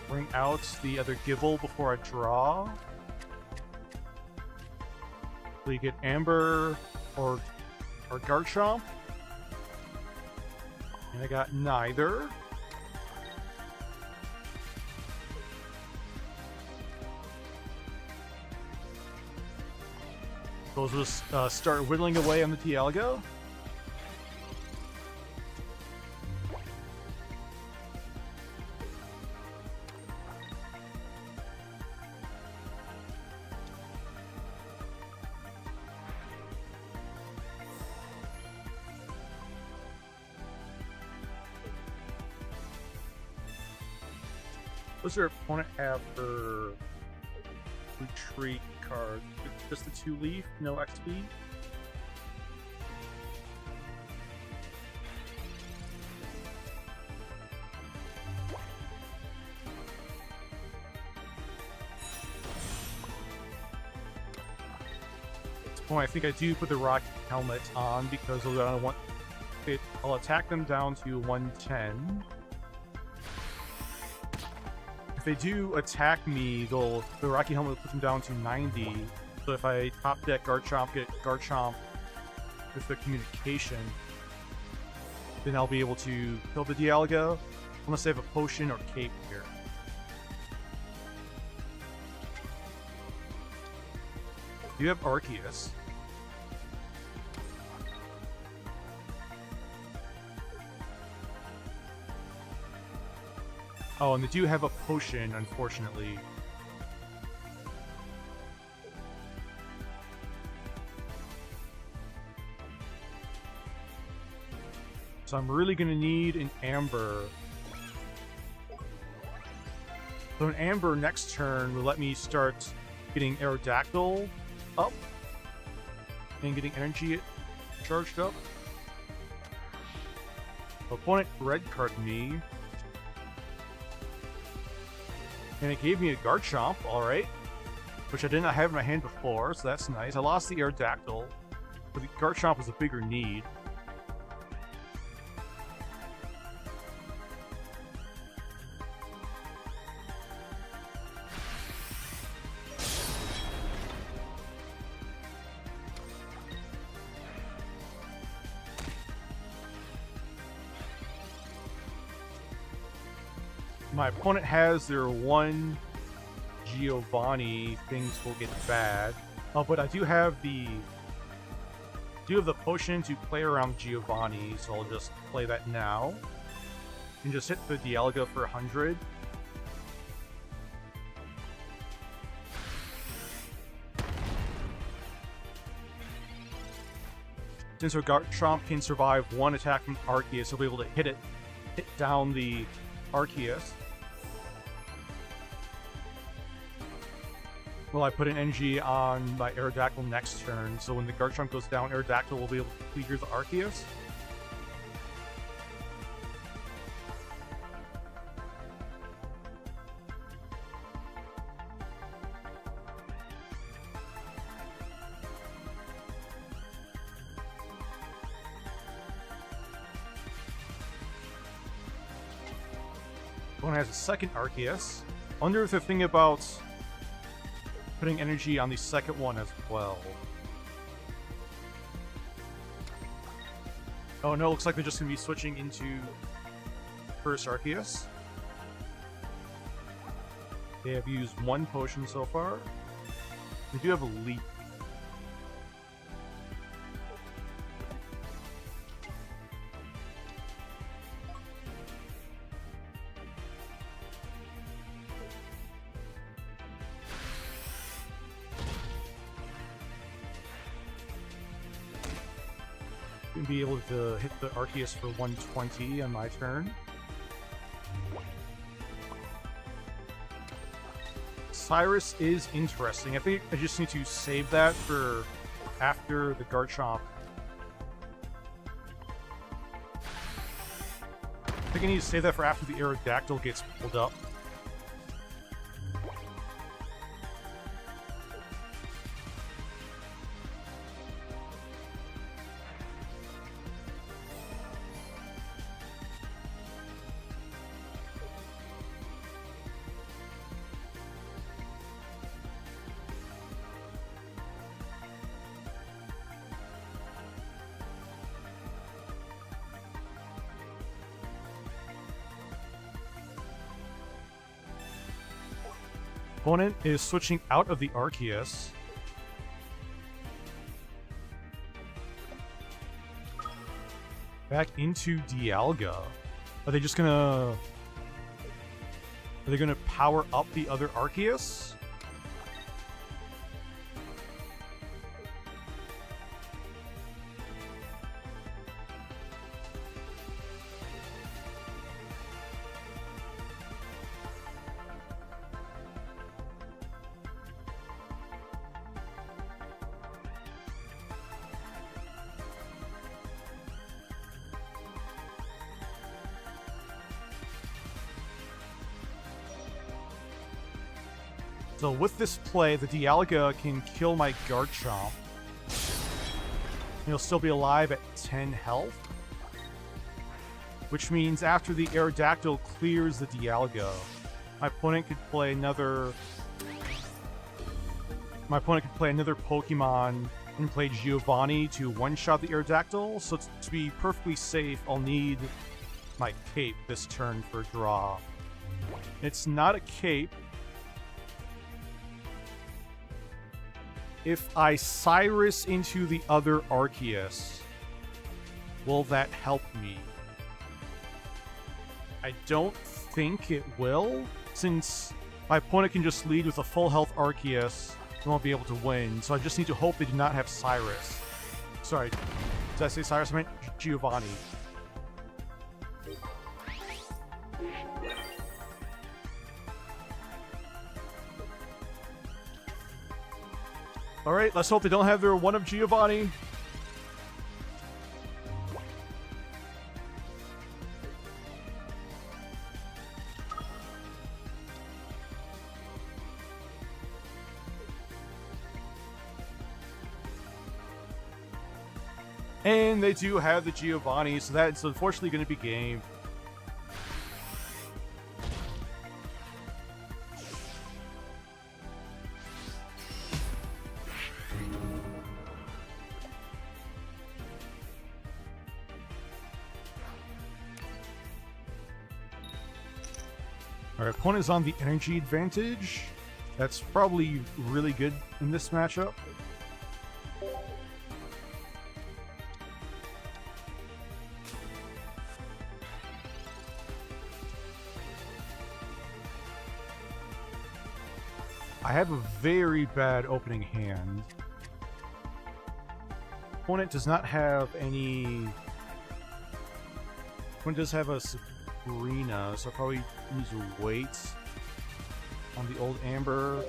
Bring out the other Gibble before I draw. So you get Amber or Garchomp. And I got neither. Those will start whittling away on the Dialga. What does their opponent have for retreat cards? Just the 2-leaf, no XP? At this point, I think I do put the Rocky Helmet on because I'll attack them down to 110. If they do attack me, the Rocky Helmet will put them down to 90. So if I top deck Garchomp, get Garchomp with the communication, then I'll be able to kill the Dialga, unless they have a potion or cape here. You have Arceus. Oh, and they do have a potion, unfortunately. So I'm really going to need an Amber. So an Amber next turn will let me start getting Aerodactyl up and getting energy charged up. Opponent red carded me. And it gave me a Garchomp, alright. Which I did not have in my hand before, so that's nice. I lost the Aerodactyl, but the Garchomp was a bigger need. my opponent has their one Giovanni, things will get bad. But I do have the potion to play around Giovanni, so I'll just play that now. And just hit the Dialga for 100. Since our Garchomp can survive one attack from Arceus, he'll be able to hit down the Arceus. Well, I put an energy on my Aerodactyl next turn, so when the Garchomp goes down, Aerodactyl will be able to clear the Arceus. One has a second Arceus. I wonder if they're thinking about putting energy on the second one as well. Oh no, looks like they're just going to be switching into first Arceus. They have used one potion so far. They do have a leap. Be able to hit the Arceus for 120 on my turn. Cyrus is interesting. I think I just need to save that for after the Garchomp. I think I need to save that for after the Aerodactyl gets pulled up. Opponent is switching out of the Arceus. Back into Dialga. Are they just gonna... Are they gonna power up the other Arceus? So with this play, the Dialga can kill my Garchomp. He'll still be alive at 10 health. Which means after the Aerodactyl clears the Dialga, my opponent could play another... My opponent could play another Pokemon and play Giovanni to one-shot the Aerodactyl. So to be perfectly safe, I'll need my Cape this turn for a draw. It's not a Cape. If I Cyrus into the other Arceus, will that help me? I don't think it will, since my opponent can just lead with a full health Arceus and won't be able to win, so I just need to hope they do not have Cyrus. Sorry, did I say Cyrus? I meant Giovanni. Alright, let's hope they don't have their one of Giovanni. And they do have the Giovanni, so that's unfortunately going to be game. Our opponent is on the energy advantage. That's probably really good in this matchup. I have a very bad opening hand. Opponent does not have any... Opponent does have a Sabrina, so I'll probably use a wait on the old Amber.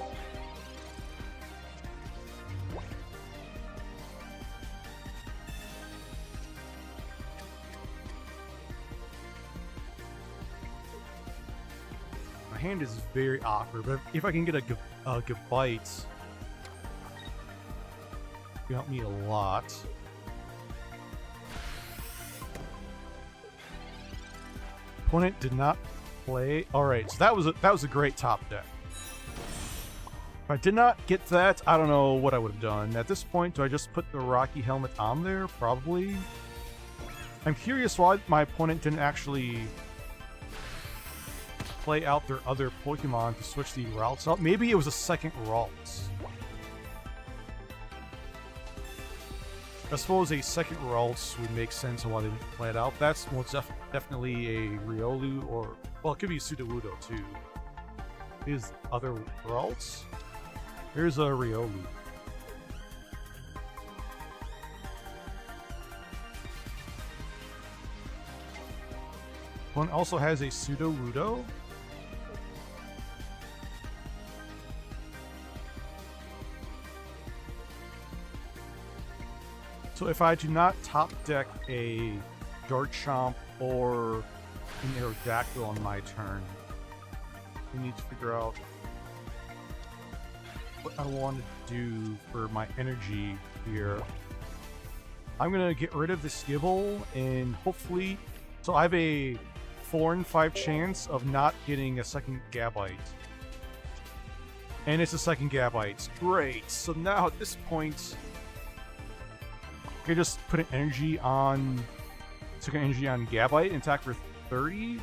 My hand is very awkward, but if I can get a Gabite, it'll help me a lot. Opponent did not play. All right, so that was a great top deck. If I did not get that, I don't know what I would have done. At this point, do I just put the Rocky Helmet on there? Probably. I'm curious why my opponent didn't actually play out their other Pokemon to switch the routes out. Maybe it was a second route. I suppose a second route would make sense on why they didn't play it out. That's most definitely a Riolu, or, well, it could be Sudowoodo too. These other routes? Here's a Riolu. One also has a Sudowoodo. So if I do not top deck a Garchomp or an Aerodactyl on my turn, I need to figure out what I want to do for my energy here. I'm going to get rid of the Skibble and hopefully... So I have a 4 in 5 chance of not getting a second Gabite. And it's a second Gabite. Great! So now at this point... I could just put an energy on... Second energy on Gabite and attack for 30.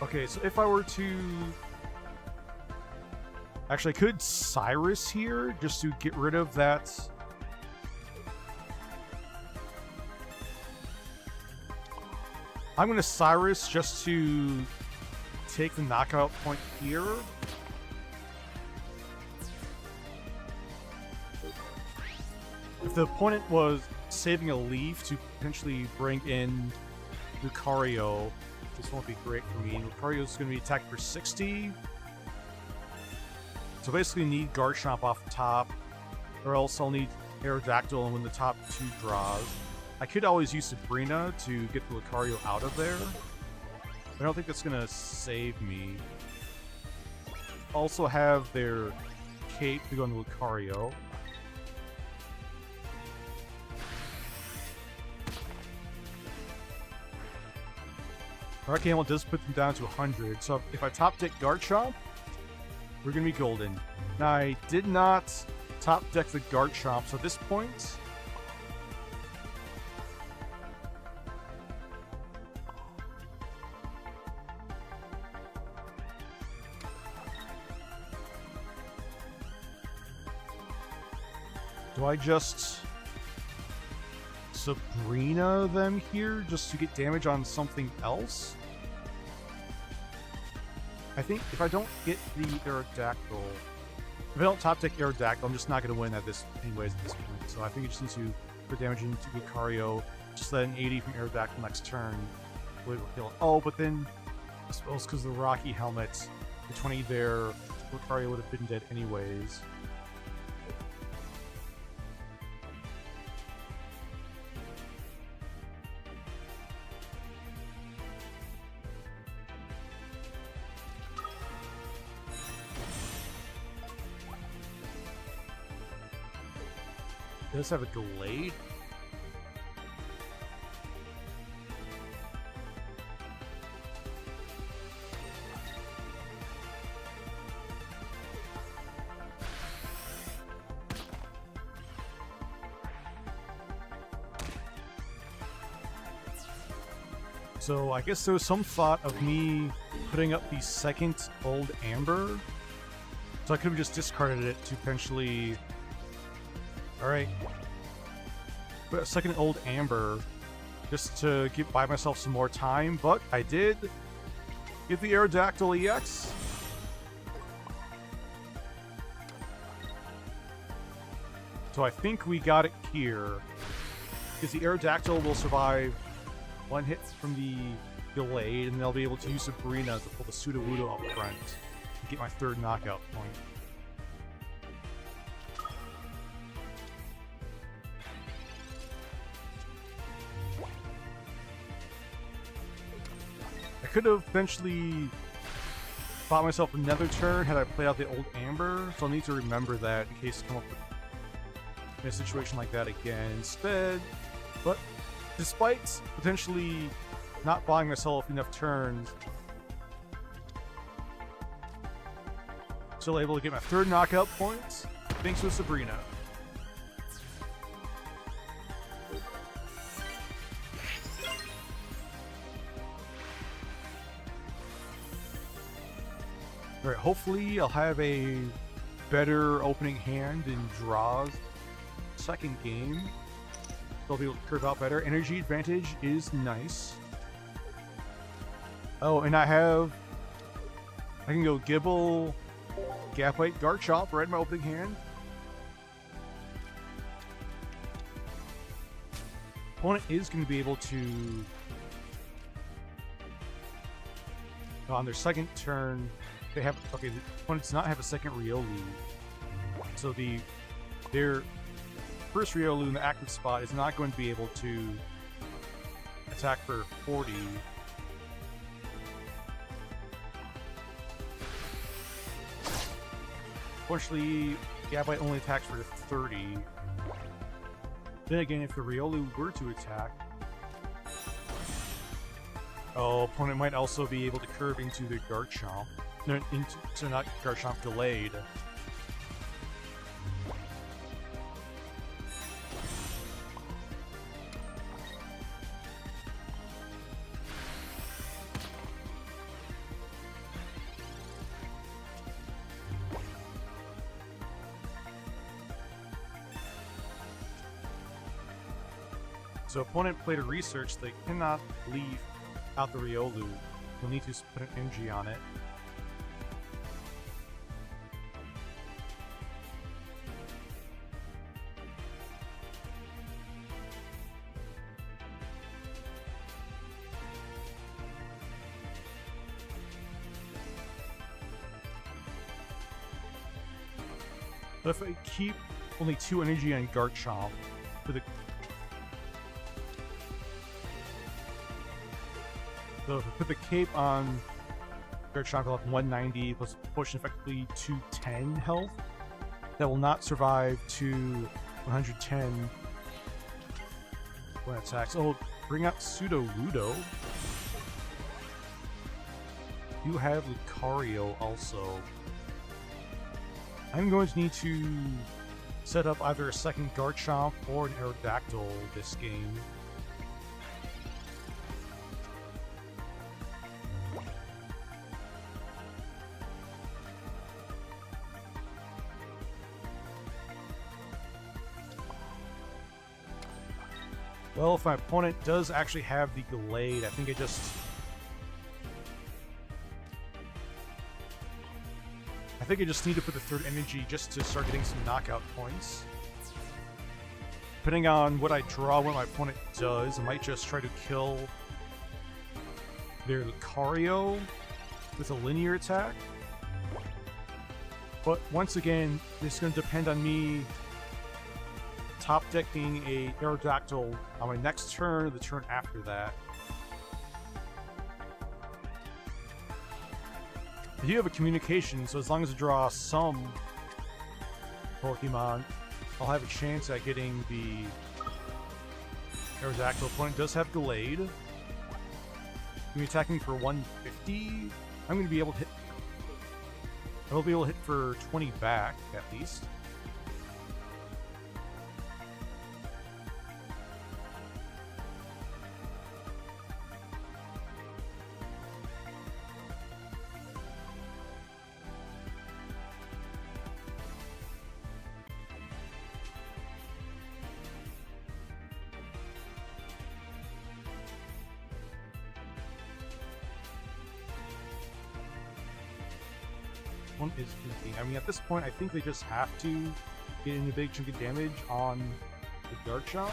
Okay, so if I were to... Actually, I could Cyrus here, just to get rid of that... I'm going to Cyrus just to take the knockout point here. If the opponent was saving a leaf to potentially bring in Lucario, this won't be great for me. Lucario is going to be attacked for 60. So basically need Garchomp off the top, or else I'll need Aerodactyl and win the top 2 draws. I could always use Sabrina to get the Lucario out of there. I don't think that's going to save me. Also have their cape to go into Lucario. Rocky Helmet does put them down to 100, so if I top deck Garchomp, we're going to be golden. Now, I did not top deck the Garchomp, so at this point... Do I just Sabrina them here just to get damage on something else? I think if I don't get the Aerodactyl, if I don't top deck Aerodactyl, I'm just not going to win at this anyways at this point. So I think I just need to put damage into Lucario, just let an 80 from Aerodactyl next turn. Will kill. Oh, but then I suppose because of the Rocky Helmet, the 20 there, Lucario would have been dead anyways. Does have a Glade? So I guess there was some thought of me putting up the second Old Amber. So I could have just discarded it to potentially... Alright. Put a second Old Amber just to buy myself some more time, but I did get the Aerodactyl EX. So I think we got it here. Because the Aerodactyl will survive one hit from the Delayed, and they'll be able to use Sabrina to pull the Sudowoodo up front and get my third knockout point. I could have eventually bought myself another turn had I played out the Old Amber, so I'll need to remember that in case I come up with in a situation like that again instead. But despite potentially not buying myself enough turns, still able to get my third knockout point thanks to Sabrina. Alright, hopefully I'll have a better opening hand in draws second game. They'll be able to curve out better. Energy advantage is nice. Oh, and I can go Gibble, Gapite, Garchomp right in my opening hand. Opponent is going to be able to, on their second turn, they have, okay, the opponent does not have a second Riolu. So their first Riolu in the active spot is not going to be able to attack for 40. Unfortunately, Gabite only attacks for 30. Then again, if the Riolu were to attack, opponent might also be able to curve into the Garchomp. No, so not Garchomp, Delayed. So opponent played a research, they cannot leave out the Riolu. You'll need to put an energy on it. But if I keep only 2 energy on Garchomp for the... So if I put the cape on Garchomp, I'll have 190 plus potion effectively 210 health. That will not survive to 110 when it attacks. Oh, bring out Sudowoodo. You have Lucario also. I'm going to need to set up either a second Garchomp or an Aerodactyl this game. Well, if my opponent does actually have the Delayed, I think I just need to put the third energy just to start getting some knockout points. Depending on what I draw, what my opponent does, I might just try to kill their Lucario with a linear attack. But once again, it's going to depend on me top decking a Aerodactyl on my next turn or the turn after that. I do have a communication, so as long as I draw some Pokemon, I'll have a chance at getting the Aerodactyl. Opponent does have Delayed. Going to be attacking for 150. I'm going to be able to hit. I will be able to hit for 20 back, at least. one is thinking. I mean, at this point, I think they just have to get in a big chunk of damage on the Garchomp.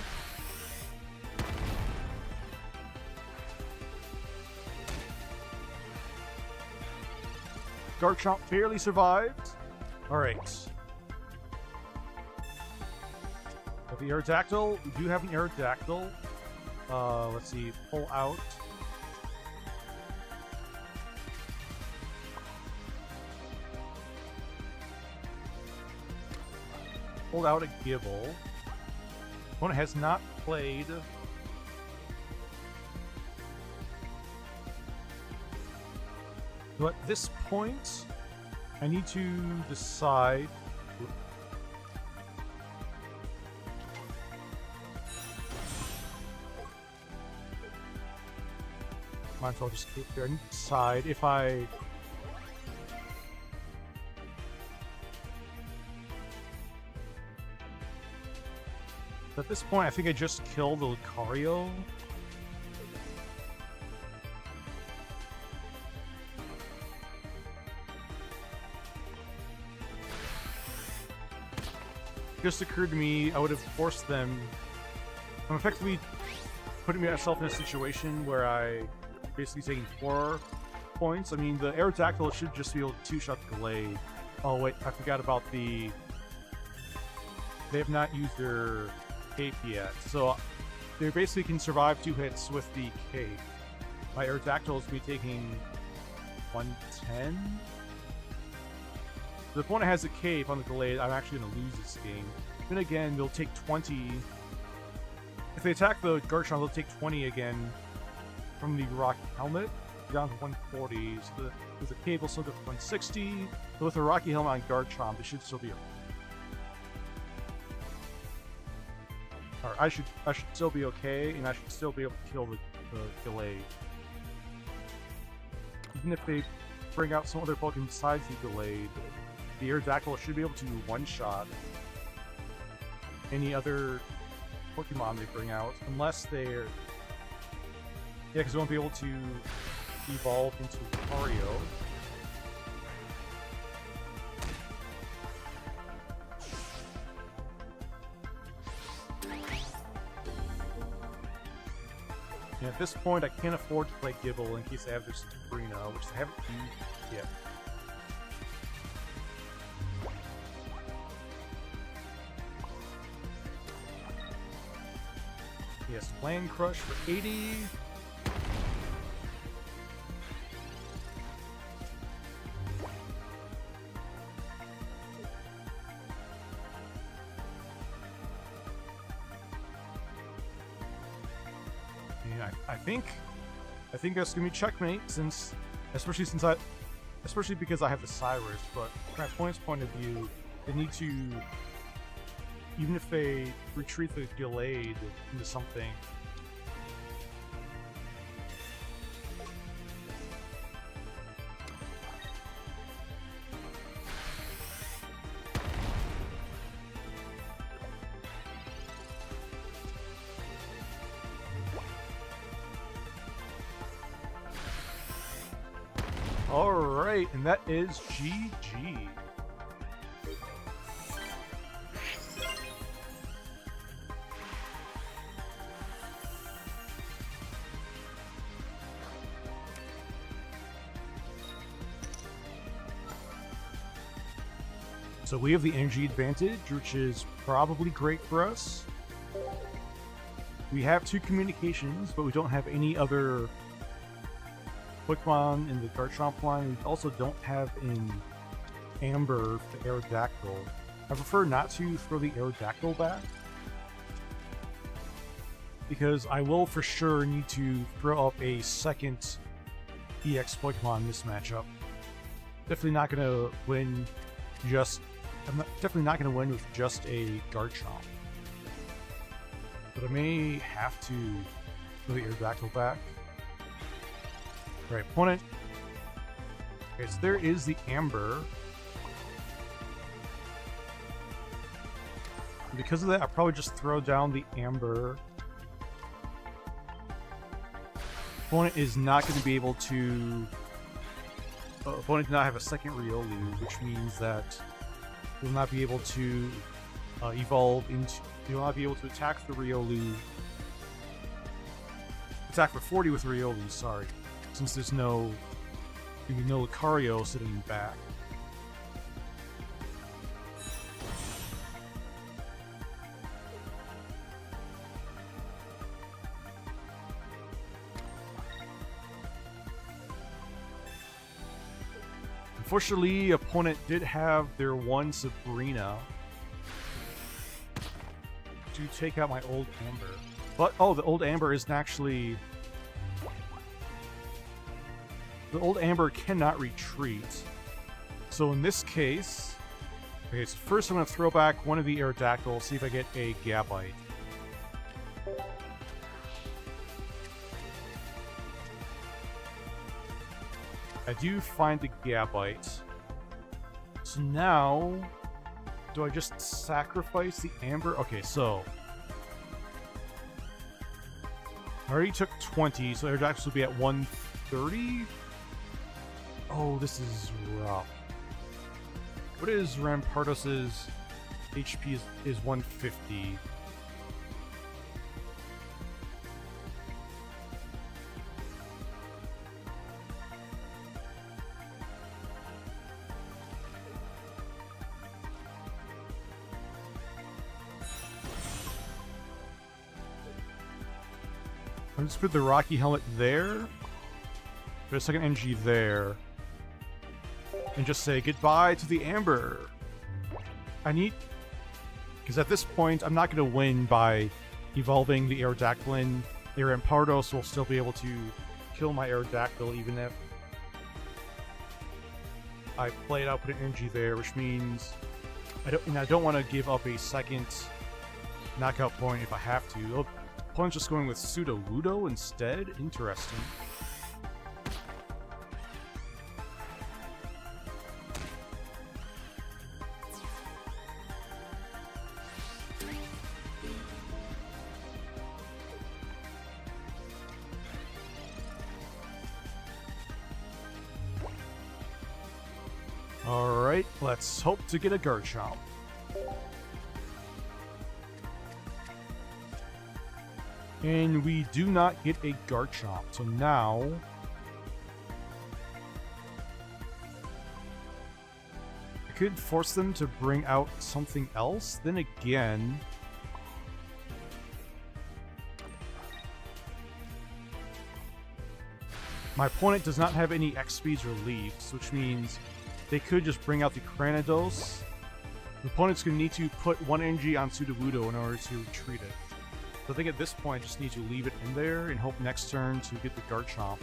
Garchomp barely survived. Alright. The Aerodactyl, we do have an Aerodactyl. Let's see, pull out. Pulled out a Gibble. Opponent has not played. So at this point, I need to decide. Might as well just keep there and decide if I. At this point, I think I just killed the Lucario. It just occurred to me I would have forced them. I'm effectively putting myself in a situation where I basically taking 4 points. I mean, the Aerodactyl should just be able to 2-shot the Glade. Oh wait, I forgot about the. They have not used their cape yet, so they basically can survive 2 hits with the cape. My Aerodactyl is going to be taking 110. If the opponent has a cape on the Glade, I'm actually going to lose this game. Then again, they'll take 20. If they attack the Garchomp, they'll take 20 again from the Rocky Helmet, down to 140. So with the cape, will still go to 160. But with the Rocky Helmet on Garchomp, it should still be. Or I should still be okay, and I should still be able to kill the Glade. Even if they bring out some other Pokemon besides the Glade, the Aerodactyl should be able to one-shot any other Pokemon they bring out, unless they're. Yeah, because they won't be able to evolve into Lucario. And at this point, I can't afford to play Gibble in case I have this Sabrina, which I haven't used yet. Yes, Land Crush for 80. Yeah, I think that's gonna be checkmate, especially because I have the Cyrus. But from my opponent's point of view, they need to. Even if they retreat the Glade into something. Alright, and that is GG. So we have the energy advantage, which is probably great for us. We have 2 communications, but we don't have any other Pokemon in the Garchomp line. We also don't have in Amber the Aerodactyl. I prefer not to throw the Aerodactyl back, because I will for sure need to throw up a second EX Pokemon in this matchup. Definitely not going to win just... definitely not going to win with just a Garchomp. But I may have to throw the Aerodactyl back. Right, opponent. Okay, so there is the Amber. And because of that, I'll probably just throw down the Amber. Opponent is not going to be able to opponent did not have a second Riolu, which means that he will not be able to evolve into. He will not be able to attack the Riolu. Attack for 40 with Riolu, sorry, since there's no Lucario sitting back. Unfortunately, opponent did have their one Sabrina to take out my old Amber. But, oh, the old Amber isn't actually... The old Amber cannot retreat. So in this case... Okay, so first I'm going to throw back one of the Aerodactyls, see if I get a Gabite. I do find the Gabite. So now... Do I just sacrifice the Amber? Okay, so... I already took 20, so Aerodactyls will be at 130? Oh, this is rough. What is Rampardos' HP is 150. I'm just put the Rocky Helmet there. Put a second NG there. And just say goodbye to the Amber. I need... Because at this point, I'm not going to win by evolving the Aerodactyl. The Rampardos will still be able to kill my Aerodactyl even if I play it out, put an NG there, which means I don't want to give up a second knockout point if I have to. Oh, opponent's just going with Sudowoodo instead? Interesting. Alright, let's hope to get a Garchomp. And we do not get a Garchomp, so now... I could force them to bring out something else, then again... My opponent does not have any X-Speeds or Leaves, which means they could just bring out the Cranidos. The opponent's going to need to put one NG on Sudowoodo in order to retreat it. So I think at this point I just need to leave it in there and hope next turn to get the Garchomp.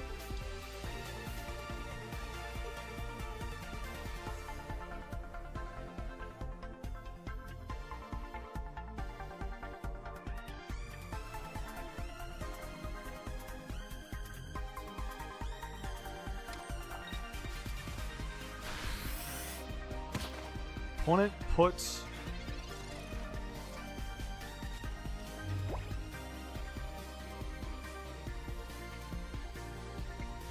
Opponent puts...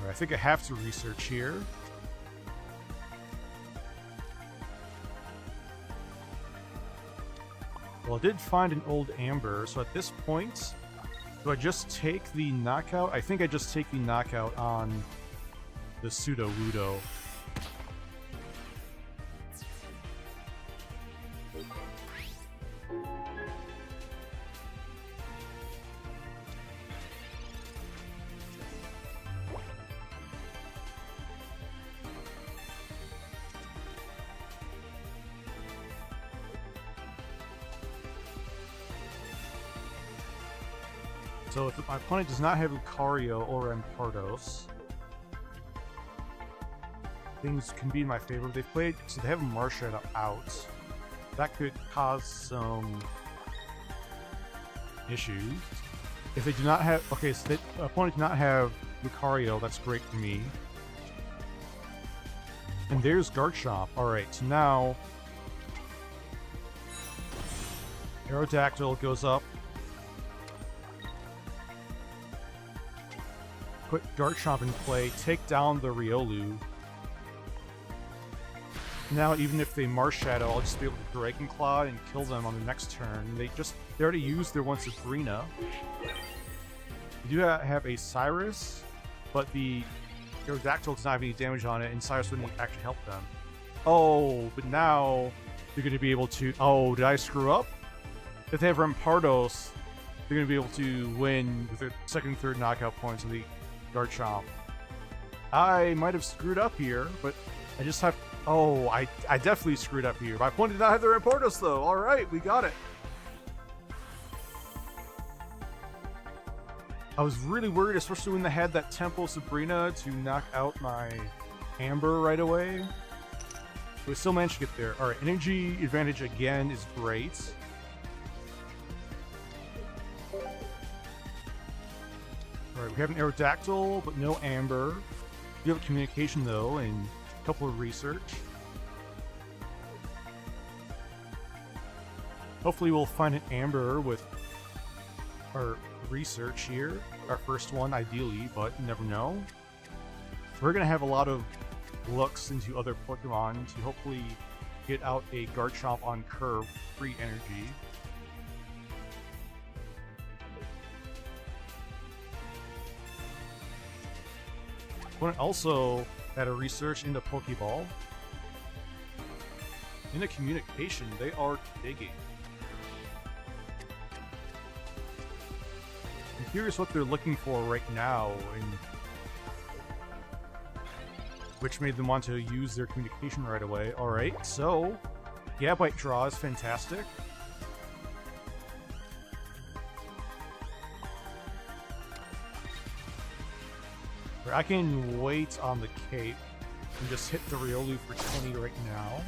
I think I have to research here. Well, I did find an old Amber, so at this point, do I just take the knockout? I think I just take the knockout on the Sudowoodo. So if my opponent does not have Lucario or Rampardos, things can be in my favor. They've played, so they have Marshad out. That could cause some issues. If they do not have, okay, so the opponent does not have Lucario, that's great for me. And there's Garchomp. Alright, so now Aerodactyl goes up. Put Garchomp in play, take down the Riolu. now, even if they Marsh Shadow, I'll just be able to Dragon Claw and kill them on the next turn. They already used their one Sabrina. We do have a Cyrus, but the Aerodactyl does not have any damage on it, and Cyrus wouldn't actually help them. Oh, but now they're going to be able to... Oh, did I screw up? If they have Rampardos, they're going to be able to win with their second and third knockout points on the Garchomp. I might have screwed up here, but I just have... Oh, I definitely screwed up here. My opponent did not have the Rampardos, though. All right, we got it. I was really worried, especially when they had that Temple Sabrina to knock out my Amber right away. But we still managed to get there. All right, energy advantage again is great. All right, we have an Aerodactyl, but no Amber. We have communication, though, and a couple of research. Hopefully we'll find an Amber with our research here. Our first one, ideally, but you never know. We're going to have a lot of looks into other Pokemon to hopefully get out a Garchomp on curve, free energy. Opponent also had a research into Pokeball. Into communication, they are digging. I'm curious what they're looking for right now, and which made them want to use their communication right away. Alright, so Gabite draw is fantastic. I can wait on the cape and just hit the Riolu for 20 right now.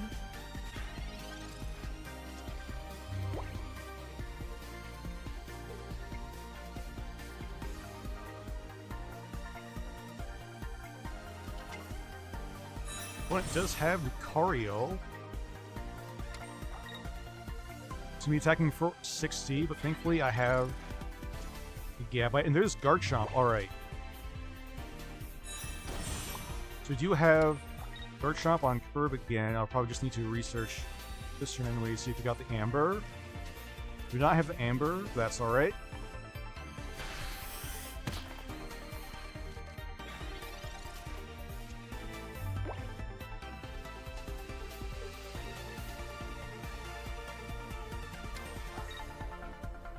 Well, it does have Lucario. It's me attacking for 60, but thankfully I have the Gabite. And there's Garchomp. Alright. So we do have Garchomp on curve again. I'll probably just need to research this turn anyway, see if we got the Amber. Do not have the Amber. That's alright.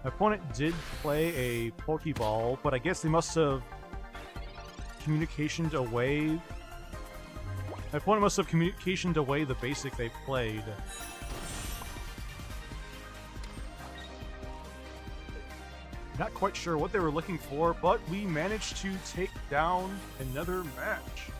My opponent did play a Pokeball, but I guess they must have communicationed away. My opponent must have communicationed away the basic they played. Not quite sure what they were looking for, but we managed to take down another match.